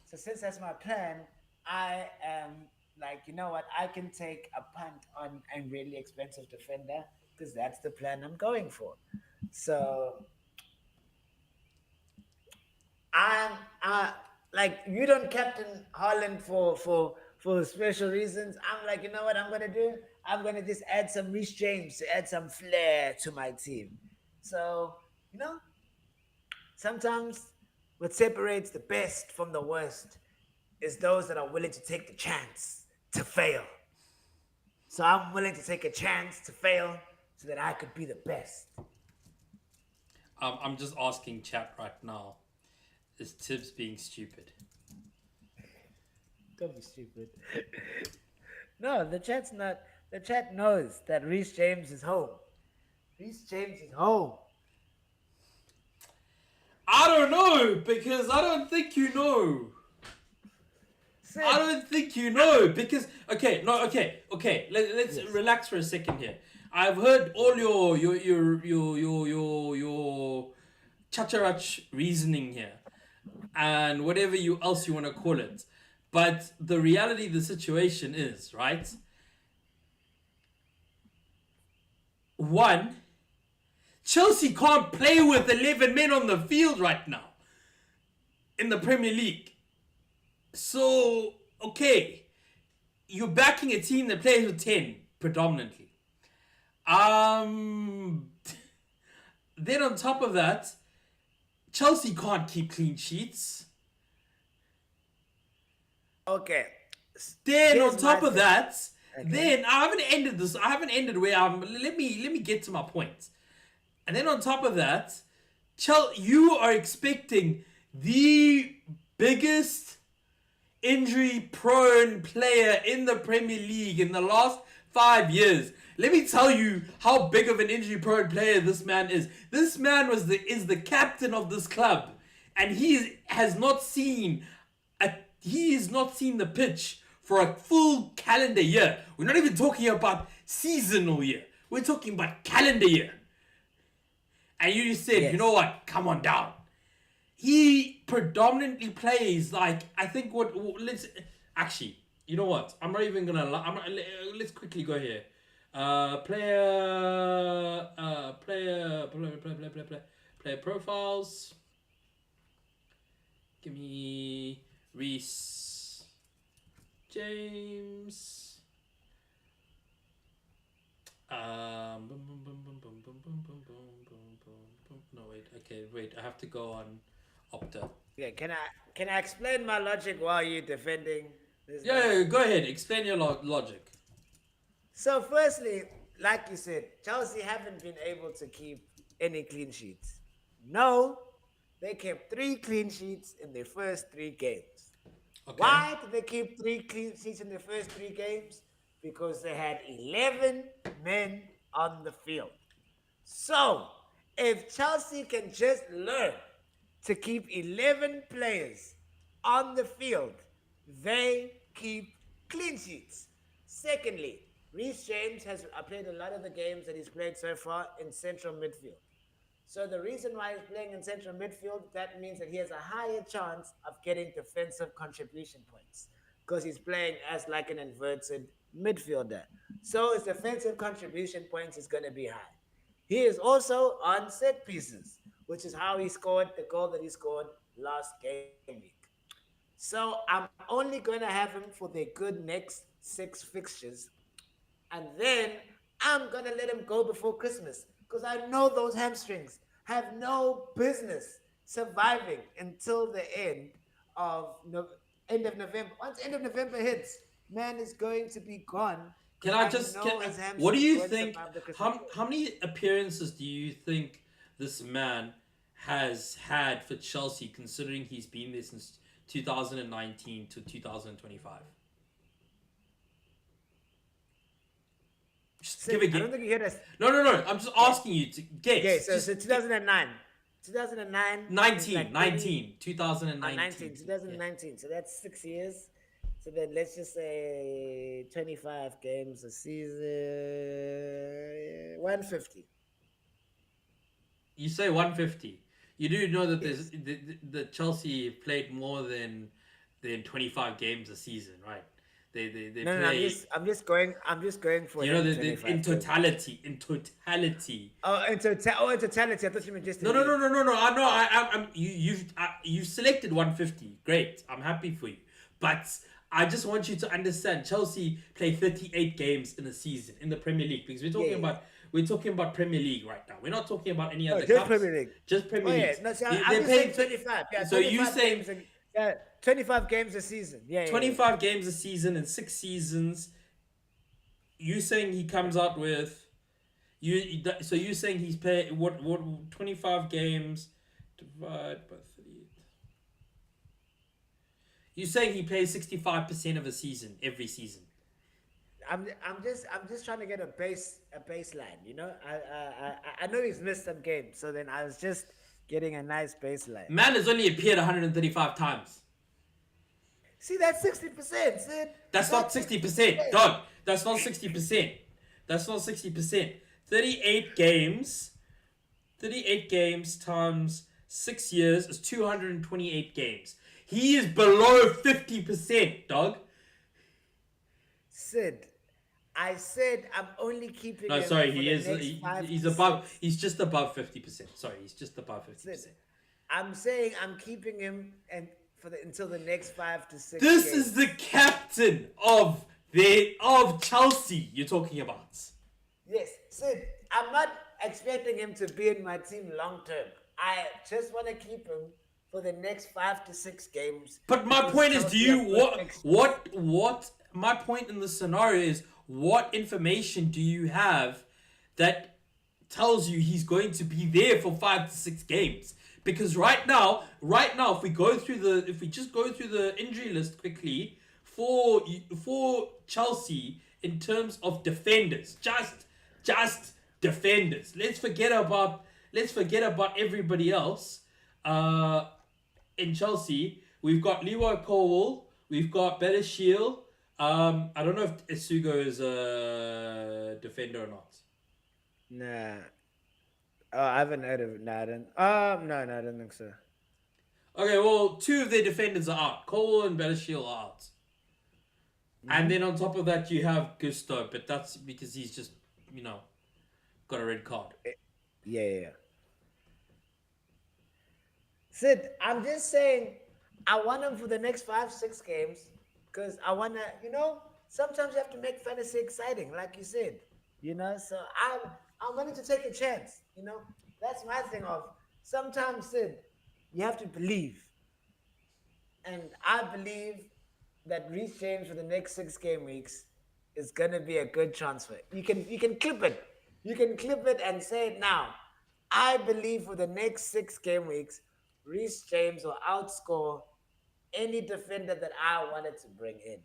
So since that's my plan, I am like, you know what? I can take a punt on a really expensive defender because that's the plan I'm going for. So I'm like, you don't captain Haaland for special reasons. I'm like, you know what I'm gonna do? I'm gonna just add some Reece James to add some flair to my team. So, sometimes what separates the best from the worst is those that are willing to take the chance to fail. So I'm willing to take a chance to fail so that I could be the best. I'm just asking chat right now. Is Tibbs being stupid? Don't be stupid. No, the chat's not. The chat knows that Reece James is home. Reece James is home. I don't know, because I don't think you know. Sid, I don't think you know, because okay. Let's relax for a second here. I've heard all your chacharach reasoning here, and whatever else you want to call it. But the reality of the situation is, right? One, Chelsea can't play with 11 men on the field right now in the Premier League. So, okay, you're backing a team that plays with 10 predominantly. Then on top of that, Chelsea can't keep clean sheets. Okay. Then Here's on top my of thing. that, Okay. then I haven't ended where I'm. Let me get to my point. And then on top of that, you are expecting the biggest injury-prone player in the Premier League in the last 5 years. Let me tell you how big of an injury-prone player this man is. This man is the captain of this club, and he has not seen the pitch for a full calendar year. We're not even talking about seasonal year. We're talking about calendar year. And you just said, Yes. you know what? Come on down. He predominantly plays like, I think let's actually, you know what? I'm not even gonna. Let's quickly go here. Player profiles. Give me Reece James. No, wait. Okay, wait. I have to go on Opta. Yeah, can I explain my logic while you're defending this? Yeah, go ahead. Explain your logic. So, firstly, like you said, Chelsea haven't been able to keep any clean sheets. No, they kept 3 clean sheets in their first 3 games. Okay. Why did they keep 3 clean sheets in the first 3 games? Because they had 11 men on the field. So, if Chelsea can just learn to keep 11 players on the field, they keep clean sheets. Secondly, Reece James has played a lot of the games that he's played so far in central midfield. So the reason why he's playing in central midfield, that means that he has a higher chance of getting defensive contribution points because he's playing as like an inverted midfielder. So his defensive contribution points is going to be high. He is also on set pieces, which is how he scored the goal that he scored last game week. So I'm only going to have him for the good next 6 fixtures. And then I'm going to let him go before Christmas because I know those hamstrings have no business surviving until the end of November. Once end of November hits, man is going to be gone. Can I just? What do you think? How many appearances do you think this man has had for Chelsea, considering he's been there since 2019 to 2025? Just give a guess. I don't think you heard us. No. I'm just asking you to guess. Okay, so 2009. 2009. 2019. 2019. So that's 6 years. So then let's just say 25 games a season. 150. You say 150. You do know that there's the Chelsea played more than 25 games a season, right? They no, play. I'm just going for. You know, in totality. Oh, in totality. I thought you meant just. No. You've selected 150. Great. I'm happy for you. But I just want you to understand, Chelsea play 38 games in a season in the Premier League because we're talking about Premier League right now. We're not talking about any other just cups. Premier League. Just Premier League. Yeah. No, so I'm just saying 25. Yeah, so you saying 25 games a season. Yeah. 25 games a season in 6 seasons. You saying he comes out with so you saying he's played what 25 games divided by 38. You saying he plays 65% of a season every season? I'm just trying to get a baseline. You know, I know he's missed some games, so then I was just getting a nice baseline. Man has only appeared 135 times. See, that's 60%, Sid. That's not 60%, dog. That's not 60%. That's not 60%. 38 games times 6 years is 228 games. He is below 50%, dog. Sid, I said I'm only keeping. No, sorry, he's above. He's just above 50%. Sorry, he's just above 50%. Sid, I'm saying I'm keeping him until the next 5 to 6. This games. is the captain of Chelsea you're talking about. Yes, Sid, I'm not expecting him to be in my team long term. I just want to keep him for the next 5 to 6 games. But my point is, what my point in this scenario is, what information do you have that tells you he's going to be there for 5 to 6 games? Because right now, if we just go through the injury list quickly for Chelsea in terms of defenders, just defenders. Let's forget about everybody else. in Chelsea, we've got Leroy Colwell, we've got Better Shield. I don't know if Isugo is a defender or not. Nah. Oh, I haven't heard of it. Nah, I don't. No, I don't think so. Okay, well, two of their defenders are out. Colwell and Better Shield are out. And then on top of that, you have Gusto, but that's because he's just, got a red card. Yeah. Sid, I'm just saying, I want him for the next 5-6 games because I want to, sometimes you have to make fantasy exciting, like you said, so I'm willing to take a chance, That's my thing of sometimes, Sid, you have to believe. And I believe that Reece James for the next 6 game weeks is going to be a good transfer. You can clip it. You can clip it and say it now. I believe for the next 6 game weeks, Reece James will outscore any defender that I wanted to bring in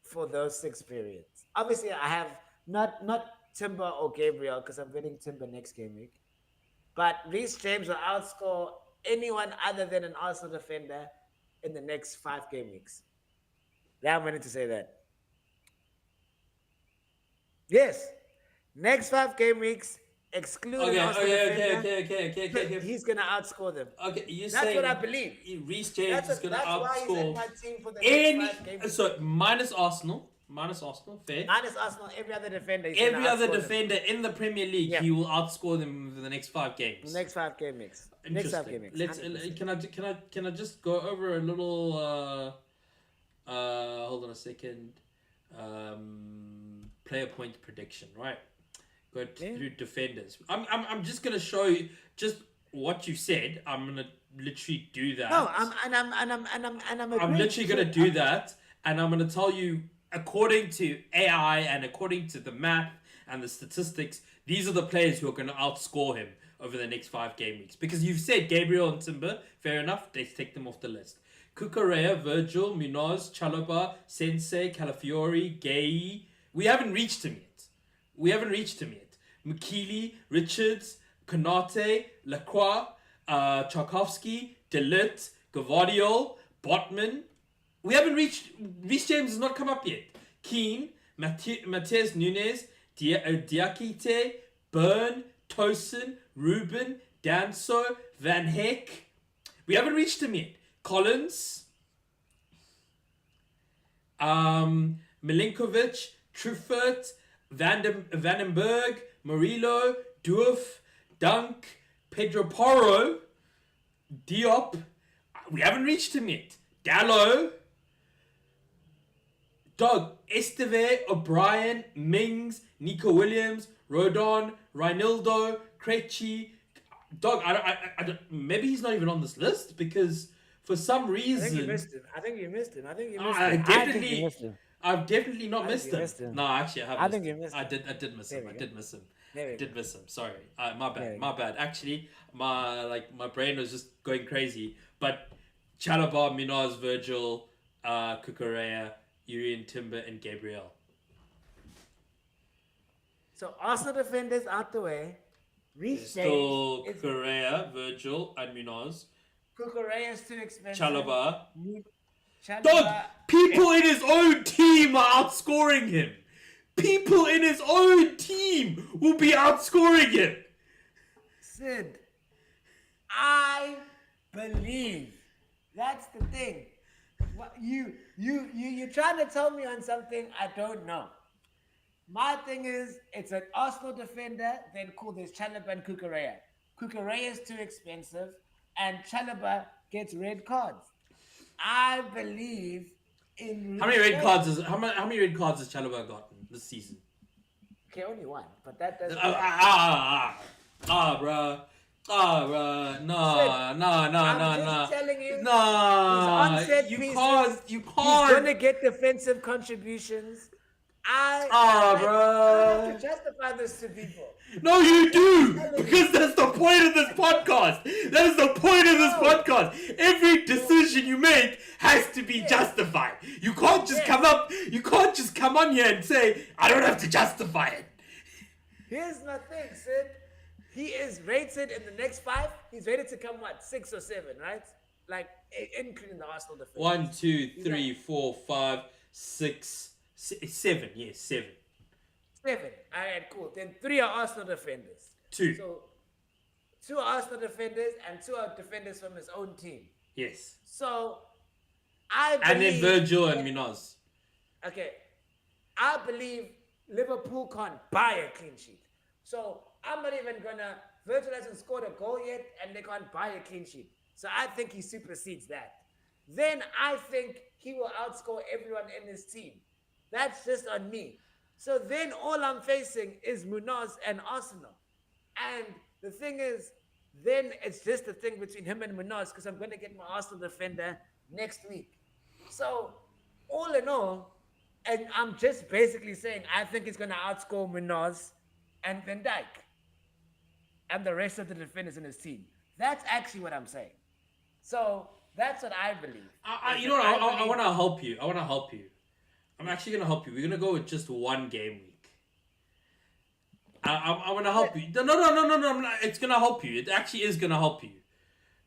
for those 6 periods. Obviously, I have not Timber or Gabriel because I'm getting Timber next game week. But Reece James will outscore anyone other than an Arsenal defender in the next 5 game weeks. Yeah, I'm willing to say that. Yes. Next 5 game weeks, excluding Arsenal defender, okay. he's going to outscore them. Okay, That's what I believe. Reece James is going to outscore why he's in my team for the next 5 game weeks. So minus Arsenal, fair. Minus Arsenal, every other defender. Every other defender in the Premier League, he will outscore them for the next 5 games. The next 5 game weeks. Interesting. Can I just go over a little? Hold on a second. Player point prediction, right? Go through defenders. I'm just gonna show you just what you said. I'm gonna literally do that. No, I'm literally gonna do that, and I'm gonna tell you according to AI and according to the math and the statistics, these are the players who are gonna outscore him over the next 5 game weeks. Because you've said Gabriel and Timber, fair enough. Let's take them off the list. Cucurella, Virgil, Munoz, Chalobah, Sensei, Calafiori, Gay. We haven't reached him yet. Mukili, Richards, Konate, Lacroix, Tchaikovsky, Delit, Gvardiol, Botman. We haven't reached... Reece James has not come up yet. Keane, Matheus Nunes, Diakite, Byrne, Tosin, Ruben, Danso, Van Heck. We haven't reached him yet. Collins, Milinkovic, Truffert, Vandenberg, Murillo, Doof, Dunk, Pedro Porro, Diop. We haven't reached him yet. Gallo, Esteve, O'Brien, Mings, Nico Williams, Rodon, Reinildo, Krejci. I don't. Maybe he's not even on this list because for some reason. I think you missed him. I've definitely not missed him. No, actually, I haven't. I think you missed him. I did miss him. Sorry. My bad. Actually, my brain was just going crazy. But Chalobah, Munoz, Virgil, Cucurella, Urian Timber, and Gabriel. So Arsenal defenders out the way. Reece Still Cucurella, Virgil, and Munoz. Cucurella is too expensive. Chalobah. Dog, people in his own team are outscoring him. People in his own team will be outscoring him. Sid, I believe. That's the thing. What you're trying to tell me on something I don't know. My thing is, it's an Arsenal defender, then cool, there's Chalobah and Cucurella. Cucurella is too expensive, and Chalobah gets red cards. I believe in... How many red cards has Chalobah gotten this season? Okay, only 1, but that doesn't... Bruh. No. I'm just telling you, No, he's on set pieces. You He's can't. going to get defensive contributions. I have to justify this to people. No, you do! Because that's the point of this podcast! That is the point of this podcast! Every decision you make has to be justified. You can't just come on here and say, I don't have to justify it. Here's my thing, Sid. He is rated in the next 5. He's rated to come, 6 or 7, right? like including the Arsenal defenders. 1, 2, 3, 4, 5, 6, 7. Yes, 7. 7. All right, cool. Then 3 are Arsenal defenders. 2. So 2 are Arsenal defenders and 2 are defenders from his own team. Yes. So I believe, And then Virgil and Munoz. Okay, I believe Liverpool can't buy a clean sheet. So I'm not even gonna. Virgil hasn't scored a goal yet, and they can't buy a clean sheet. So I think he supersedes that. Then I think he will outscore everyone in his team. That's just on me. So then all I'm facing is Munoz and Arsenal. And the thing is, then it's just a thing between him and Munoz because I'm going to get my Arsenal defender next week. So all in all, and I'm just basically saying I think he's going to outscore Munoz and Van Dijk and the rest of the defenders in his team. That's actually what I'm saying. So that's what I believe. You know what? I want to help you. I'm actually going to help you. We're going to go with just one game week. I want to help you. No. It's going to help you. It actually is going to help you.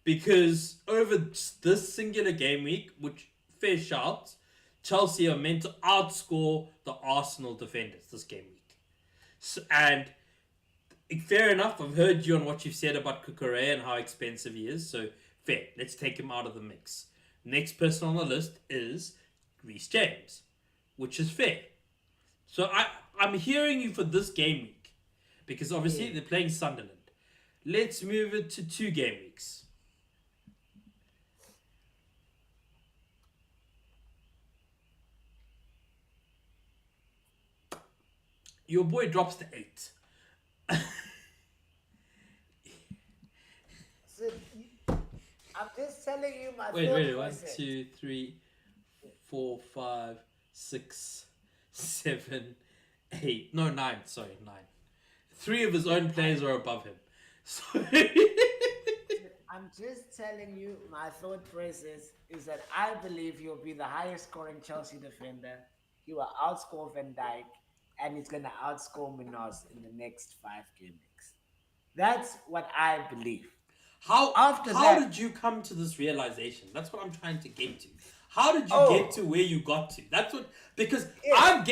Because over this singular game week, which, fair shout, Chelsea are meant to outscore the Arsenal defenders this game week. So, and fair enough, I've heard you on what you've said about Cucurella and how expensive he is. So, fair. Let's take him out of the mix. Next person on the list is Reece James, which is fair. So, I'm hearing you for this game week. Because obviously they're playing Sunderland. Let's move it to 2 game weeks. Your boy drops to 8. So, I'm just telling you my Wait, thought 1, process. 2, 3, 4, 5, 6, 7, 8. No, 9. Sorry, 9. 3 of his own players are above him. So I'm just telling you my thought process is that I believe he'll be the highest scoring Chelsea defender. He will outscore Van Dijk and he's going to outscore Munoz in the next 5 game weeks. That's what I believe. How did you come to this realization? That's what I'm trying to get to. How did you get to where you got to? That's what, because I'm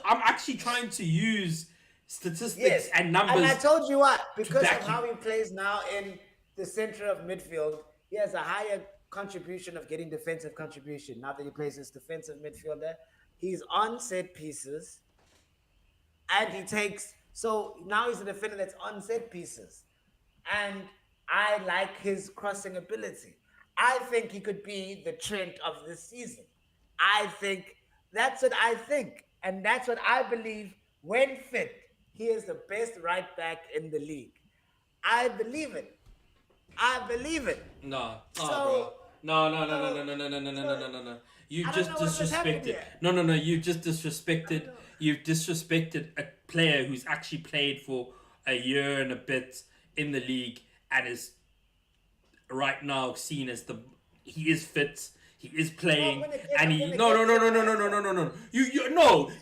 actually trying to use statistics and numbers. And I told you what, because of how he plays now in the center of midfield, he has a higher contribution of getting defensive contribution. Now that he plays as defensive midfielder, he's on set pieces and he takes, so now he's a defender that's on set pieces. And I like his crossing ability. I think he could be the Trent of this season. That's what I think. And that's what I believe when fit. He is the best right back in the league. I believe it. No. So, bro. No. You just disrespected. No. You just disrespected. You've disrespected a player who's actually played for a year and a bit in the league and is right now seen as he is fit. He is playing, and he no.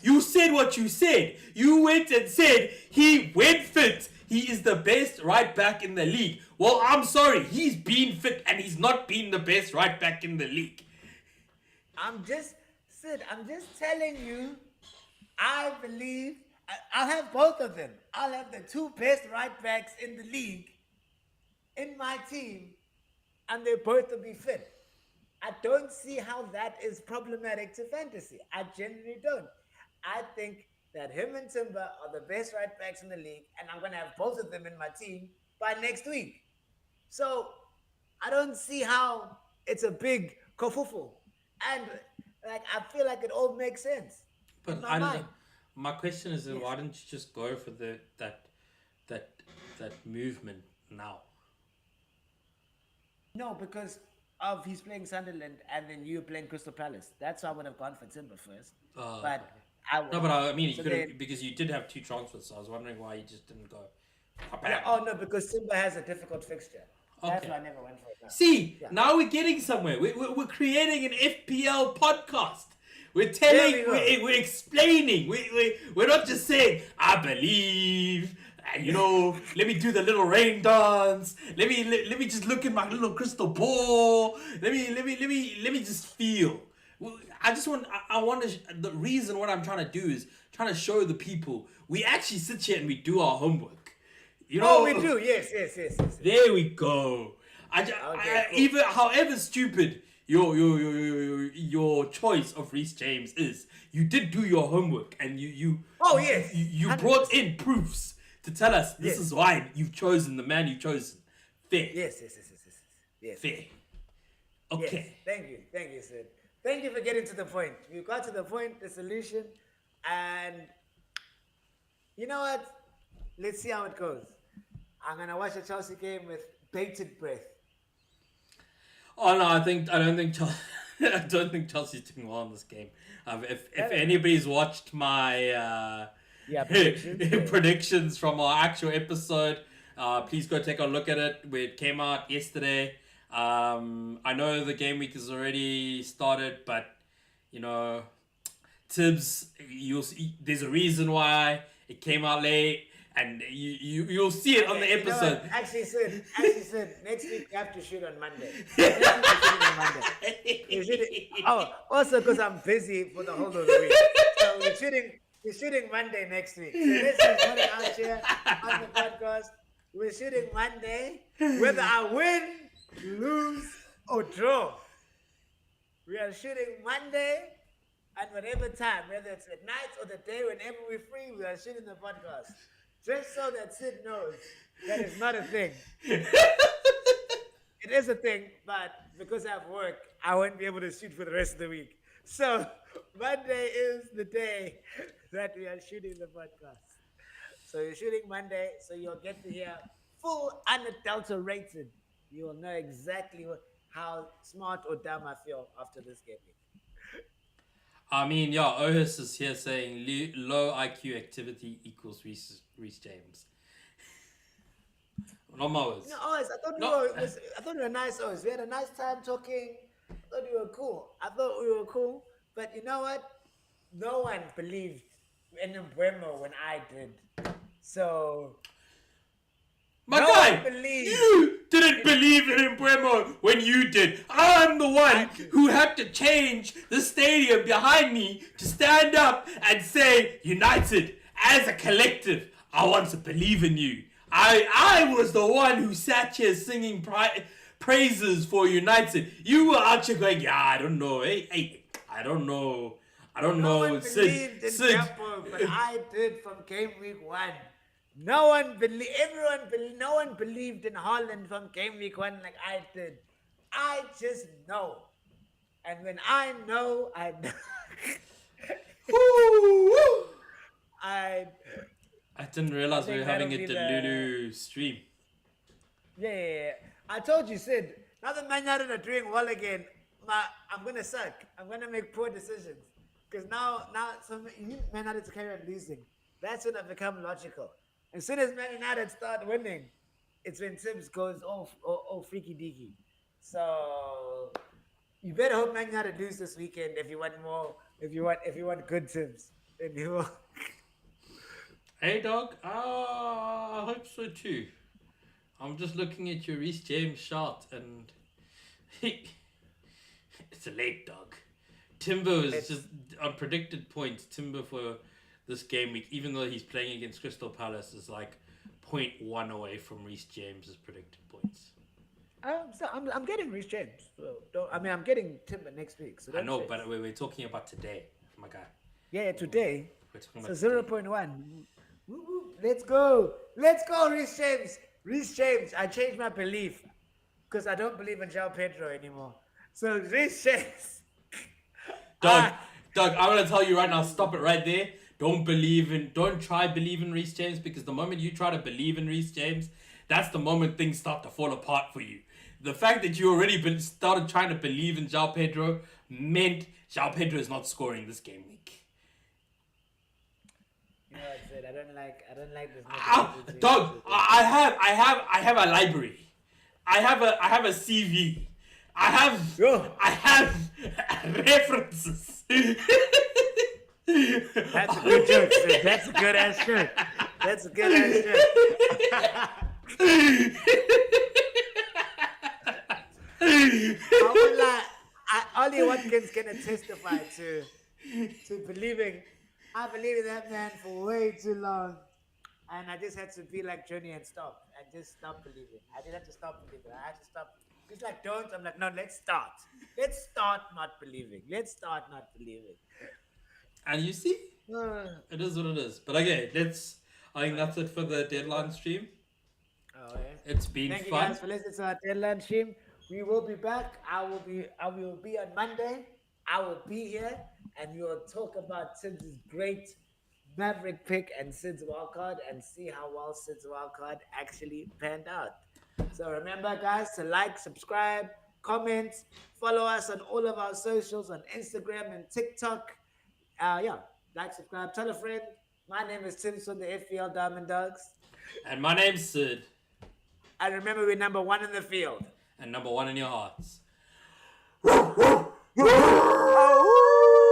You said what you said. You went and said he went fit. He is the best right back in the league. Well, I'm sorry, he's been fit and he's not been the best right back in the league. I'm just telling you. I believe I'll have both of them. I'll have the 2 best right backs in the league in my team, and they both will be fit. I don't see how that is problematic to fantasy. I genuinely don't. I think that him and Timber are the best right backs in the league, and I'm going to have both of them in my team by next week. So I don't see how it's a big kerfuffle. And I feel like it all makes sense. But my question is, why didn't you just go for that movement now? No, because of he's playing Sunderland and then you're playing Crystal Palace. That's why I would have gone for Timber first. But I mean, because you did have 2 transfers, so I was wondering why you just didn't go. No, because Timber has a difficult fixture. That's why I never went for it. See, now we're getting somewhere. We're creating an FPL podcast. We're telling, we're explaining. We're not just saying, I believe. And, let me do the little rain dance. Let me just look at my little crystal ball. Let me just feel. The reason what I'm trying to do is trying to show the people we actually sit here and we do our homework. We do. Yes. There we go. Cool. Even however stupid your choice of Reece James is, you did do your homework and you brought in proofs to tell us this is why you've chosen the man you've chosen. Fair. Yes. Fair. Okay. Yes. Thank you, Sid. Thank you for getting to the point. We got to the point, the solution, and you know what? Let's see how it goes. I'm gonna watch a Chelsea game with bated breath. Oh no, I don't think Chelsea's doing well in this game. If anybody's watched my predictions from our actual episode, please go take a look at it. It came out yesterday. I know the game week has already started, but Tibbs, there's a reason why it came out late. And you'll see it on the episode. Actually, Sid, next week we have to shoot on Monday. Also because I'm busy for the whole of the week. So we're shooting Monday next week. So this is running out here on the podcast. We're shooting Monday. Whether I win, lose, or draw. We are shooting Monday at whatever time, whether it's at night or the day, whenever we're free, we are shooting the podcast. Just so that Sid knows that it's not a thing. It is a thing, but because I have work, I won't be able to shoot for the rest of the week. So Monday is the day that we are shooting the podcast. So you're shooting Monday, so you'll get to hear full unadulterated. You will know exactly how smart or dumb I feel after this game. I mean, Ohis is here saying low IQ activity equals Reece James. Not my words. No, Ohis, I thought you were nice, Ohis. We had a nice time talking. I thought you were cool. But you know what? No one believed in Mbeumo when I did. So... You didn't believe in Mbeumo when you did. I'm the one who had to change the stadium behind me to stand up and say, United, as a collective, I want to believe in you. I was the one who sat here singing praises for United. You were out here going, I don't know. Hey, I don't know. No one believed in Tempo, but I did from game week 1. No one believed in Holland from game week 1 like I did. I just know. And when I know, I know. I didn't realize we were having a Delulu stream. Yeah. I told you, Sid, now that Man United are doing well again, I'm going to suck. I'm going to make poor decisions. Because now Man United to carry on losing. That's when I become logical. As soon as Man United start winning, it's when Tibbs goes oh freaky deaky. So you better hope Man United lose this weekend if you want more. If you want good Tibbs, then you will. Hey dog, I hope so too. I'm just looking at your Reece James shot and it's a late dog. Timber is just on predicted points. Timber for this game week, even though he's playing against Crystal Palace, is like 0.1 away from Reece James's predicted points. I'm getting Reece James. So I'm getting Timber next week. So I know, but we're talking about today, my guy. Yeah, today. We're talking about 0.1. Let's go, Reece James. Reece James. I changed my belief because I don't believe in João Pedro anymore. So Reece James. Doug, I'm gonna tell you right now. Stop it right there. Don't try believe in Reece James, because the moment you try to believe in Reece James, that's the moment things start to fall apart for you. The fact that you already started trying to believe in João Pedro meant João Pedro is not scoring this game week. You know what I said? I don't like this. Dog, I have a library. I have a CV. I have references. That's a good joke, sir. That's a good ass joke. That's a good answer. I would like. Only Watkins can testify to believing. I believed in that man for way too long, and I just had to be like Johnny and stop and just stop believing. I didn't have to stop believing. I had to stop. He's like, don't. I'm like, no. Let's start. Let's start not believing. Let's start not believing. And you see, Uh, it is what it is. But okay, I think that's it for the deadline stream. Oh, yeah. It's been Thank you fun. guys for listening to our deadline stream. We will be back. I will be on Monday. I will be here and we will talk about Sid's great Maverick pick and Sid's wildcard and see how well Sid's wildcard actually panned out. So remember guys to like, subscribe, comment, follow us on all of our socials on Instagram and TikTok. Yeah, like, subscribe, tell a friend. My name is Tim from the FPL Diamond Dogs. And my name's Sid. And remember, we're number one in the field. And number one in your hearts. Oh.